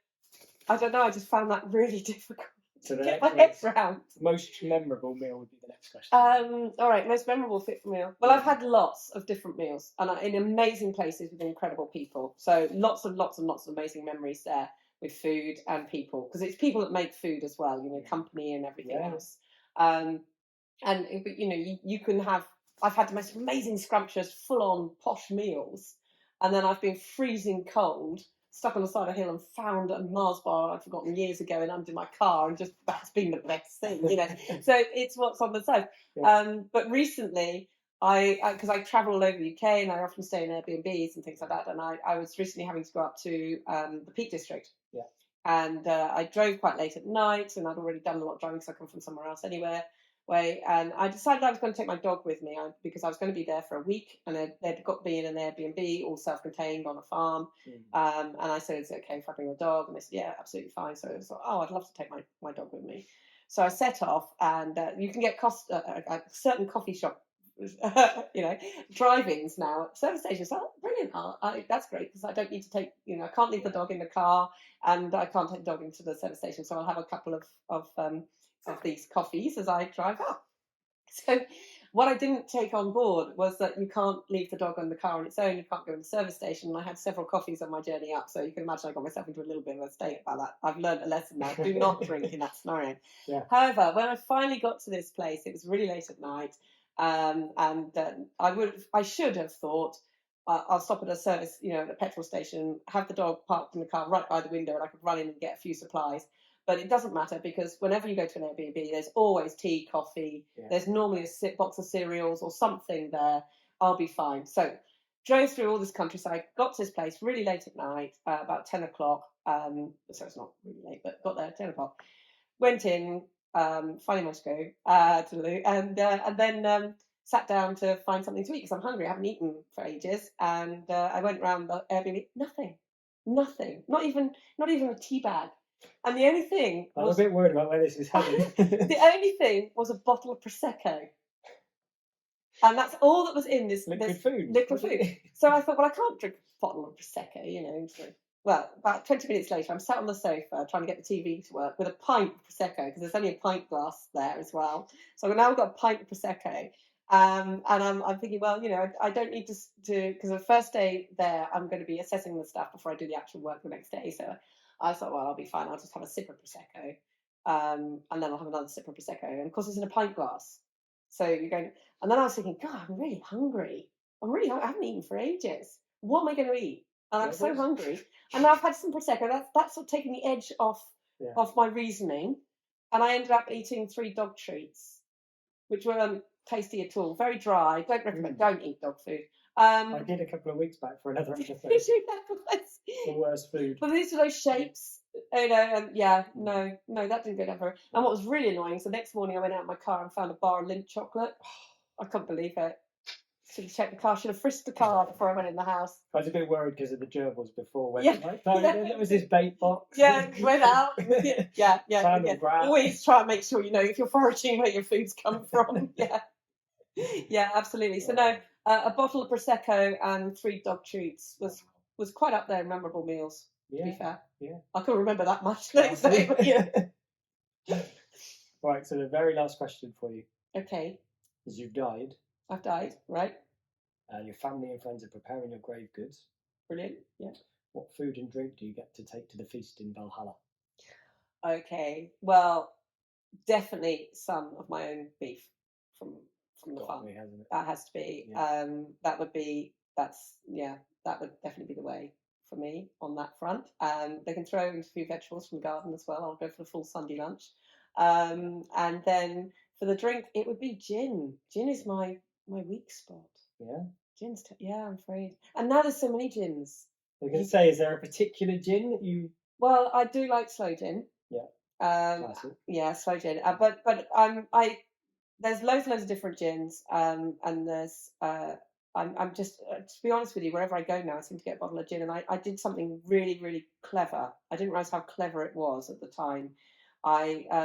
I don't know. I just found that really difficult to get my head round. Most memorable meal would be the next question. All right, most memorable fit meal. Well, I've had lots of different meals, and in amazing places with incredible people. So lots and lots of amazing memories there with food and people, because it's people that make food as well. You know, company and everything else. And you can have. I've had the most amazing, scrumptious, full-on posh meals, and then I've been freezing cold, stuck on the side of a hill, and found a Mars bar I'd forgotten years ago and under my car, and just that's been the best thing, you know. So it's what's on the side. Yeah. But recently, because I travel all over the UK and I often stay in Airbnbs and things like that, and I was recently having to go up to the Peak District. Yeah. And I drove quite late at night, and I'd already done a lot of driving because I come from somewhere else anyway. And I decided I was going to take my dog with me because I was going to be there for a week, and they'd got me in an Airbnb, all self-contained on a farm. And I said, "Is it okay if I bring the dog?" And they said, "Yeah, absolutely fine." So I was like, "Oh, I'd love to take my dog with me." So I set off, and you can get a certain coffee shop, drive-ins now at service stations. Oh, brilliant! That's great, because I don't need to take, I can't leave the dog in the car, and I can't take the dog into the service station. So I'll have a couple of these coffees as I drive up. So what I didn't take on board was that you can't leave the dog in the car on its own. You can't go in the service station. And I had several coffees on my journey up, so you can imagine I got myself into a little bit of a state about that. I've learned a lesson now. Do not drink in that scenario. Yeah. However, when I finally got to this place, it was really late at night, and I should have thought, I'll stop at a service, at a petrol station, have the dog parked in the car right by the window, and I could run in and get a few supplies. But it doesn't matter, because whenever you go to an Airbnb, there's always tea, coffee. Yeah. There's normally a box of cereals or something there. I'll be fine. So drove through all this countryside, got to this place really late at night, about 10 o'clock. So it's not really late, but got there at 10 o'clock. Went in, finally managed to go to the loo, and then sat down to find something to eat, because I'm hungry. I haven't eaten for ages. And I went around the Airbnb, nothing, not even a tea bag. And the only thing I'm a bit worried about where this is heading. The only thing was a bottle of Prosecco. And that's all that was in this liquid food. So I thought, well, I can't drink a bottle of Prosecco, So, well, about 20 minutes later, I'm sat on the sofa trying to get the TV to work with a pint of Prosecco, because there's only a pint glass there as well. So now I've got a pint of Prosecco. And I'm thinking, well, I don't need to, because the first day there, I'm going to be assessing the stuff before I do the actual work the next day. So I thought, well, I'll be fine. I'll just have a sip of Prosecco, and then I'll have another sip of Prosecco. And of course, it's in a pint glass. So you're going, and then I was thinking, God, I'm really hungry. I haven't eaten for ages. What am I going to eat? And I'm so hungry. And now I've had some Prosecco. That's sort of taken the edge off my reasoning. And I ended up eating 3 dog treats, which were tasty at all. Very dry. Don't recommend. Don't eat dog food. I did a couple of weeks back for another episode. The worst food. But these are those shapes, and no, that didn't go down very. And what was really annoying is the next morning I went out in my car and found a bar of Lindt chocolate. I couldn't believe it. Should have checked the car. Should have frisked the car before I went in the house. I was a bit worried because of the gerbils before. There was this bait box. Yeah, went out. Yeah. Always try and make sure if you're foraging where your food's come from. Yeah, absolutely. So no, a bottle of Prosecco and 3 dog treats was quite up there in memorable meals. To be fair, I couldn't remember that much next day. Right. So the very last question for you. Okay. Is you've died. I've died. Right. Your family and friends are preparing your grave goods. Brilliant. Yeah. What food and drink do you get to take to the feast in Valhalla? Okay, well, definitely some of my own beef from the Got farm. me, hasn't it? That has to be. Yeah. That would definitely be the way for me on that front. They can throw in a few vegetables from the garden as well. I'll go for the full Sunday lunch. And then for the drink, it would be gin. Gin is my weak spot. Yeah. Yeah, I'm afraid. And now there's so many gins. I was going to say, is there a particular gin that you? Well, I do like slow gin. Yeah. Classic. Yeah, slow gin. But there's loads of different gins. And there's I'm just to be honest with you, wherever I go now, I seem to get a bottle of gin. And I did something really, really clever. I didn't realize how clever it was at the time.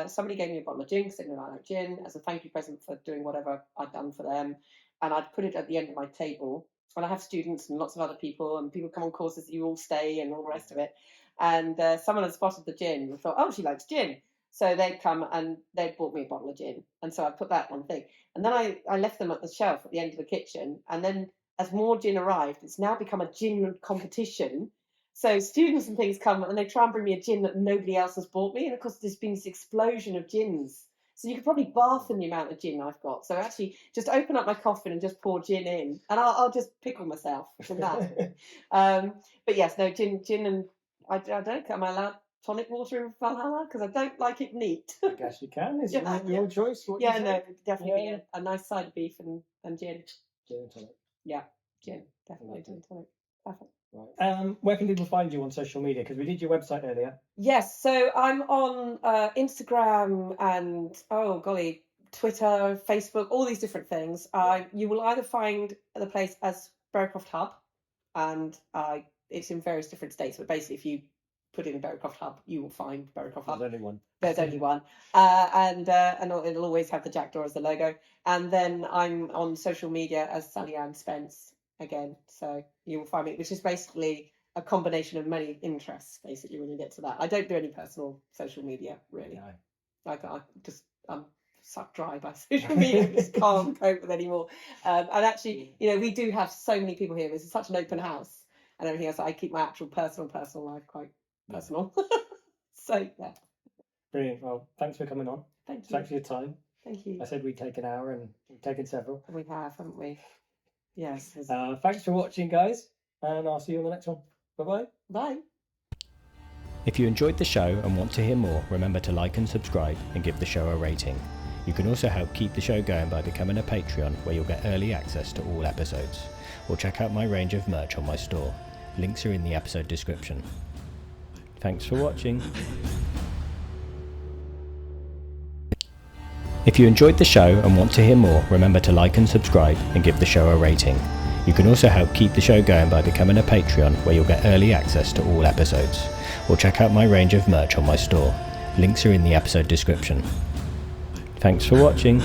Somebody gave me a bottle of gin because they knew I like gin as a thank you present for doing whatever I'd done for them, and I'd put it at the end of my table. And I have students and lots of other people, and people come on courses that you all stay and all the rest of it. And someone had spotted the gin and thought, oh, she likes gin. So they'd come and they'd bought me a bottle of gin. And so I put that on the thing. And then I left them at the shelf at the end of the kitchen. And then as more gin arrived, it's now become a gin competition. So students and things come and they try and bring me a gin that nobody else has bought me. And of course, there's been this explosion of gins. So you could probably bath in the amount of gin I've got. So actually, just open up my coffin and just pour gin in. And I'll just pickle myself from that. But yes, no, gin and I don't know, am I allowed tonic water in Valhalla? Because I don't like it neat. I guess you can. It's your choice. Yeah, no, definitely a nice side of beef and gin. Gin and tonic. Yeah, gin, definitely gin and tonic. Perfect. Right. Where can people find you on social media? Because we did your website earlier. Yes, so I'm on Instagram and Twitter, Facebook, all these different things. You will either find the place as Berrycroft Hub, and it's in various different states. But basically, if you put in Berrycroft Hub, you will find Berrycroft Hub. There's only one. There's only one, and it'll always have the Jackdaw as the logo. And then I'm on social media as Sally-Ann Spence again, so you will find me, which is basically a combination of many interests. Basically, when you get to that, I don't do any personal social media really. No. I'm sucked dry by social media. Just can't cope with anymore. And actually, we do have so many people here. This is such an open house and everything else. I keep my actual personal life quite personal. So yeah. Brilliant. Well, thanks for coming on. Thank you. Thanks for your time. Thank you. I said we'd take an hour and we've taken several. We have, haven't we? Yes. Thanks for watching, guys, and I'll see you on the next one. Bye-bye. Bye. If you enjoyed the show and want to hear more, remember to like and subscribe and give the show a rating. You can also help keep the show going by becoming a Patreon, where you'll get early access to all episodes. Or check out my range of merch on my store. Links are in the episode description. Thanks for watching. If you enjoyed the show and want to hear more, remember to like and subscribe and give the show a rating. You can also help keep the show going by becoming a Patreon, where you'll get early access to all episodes. Or check out my range of merch on my store. Links are in the episode description. Thanks for watching.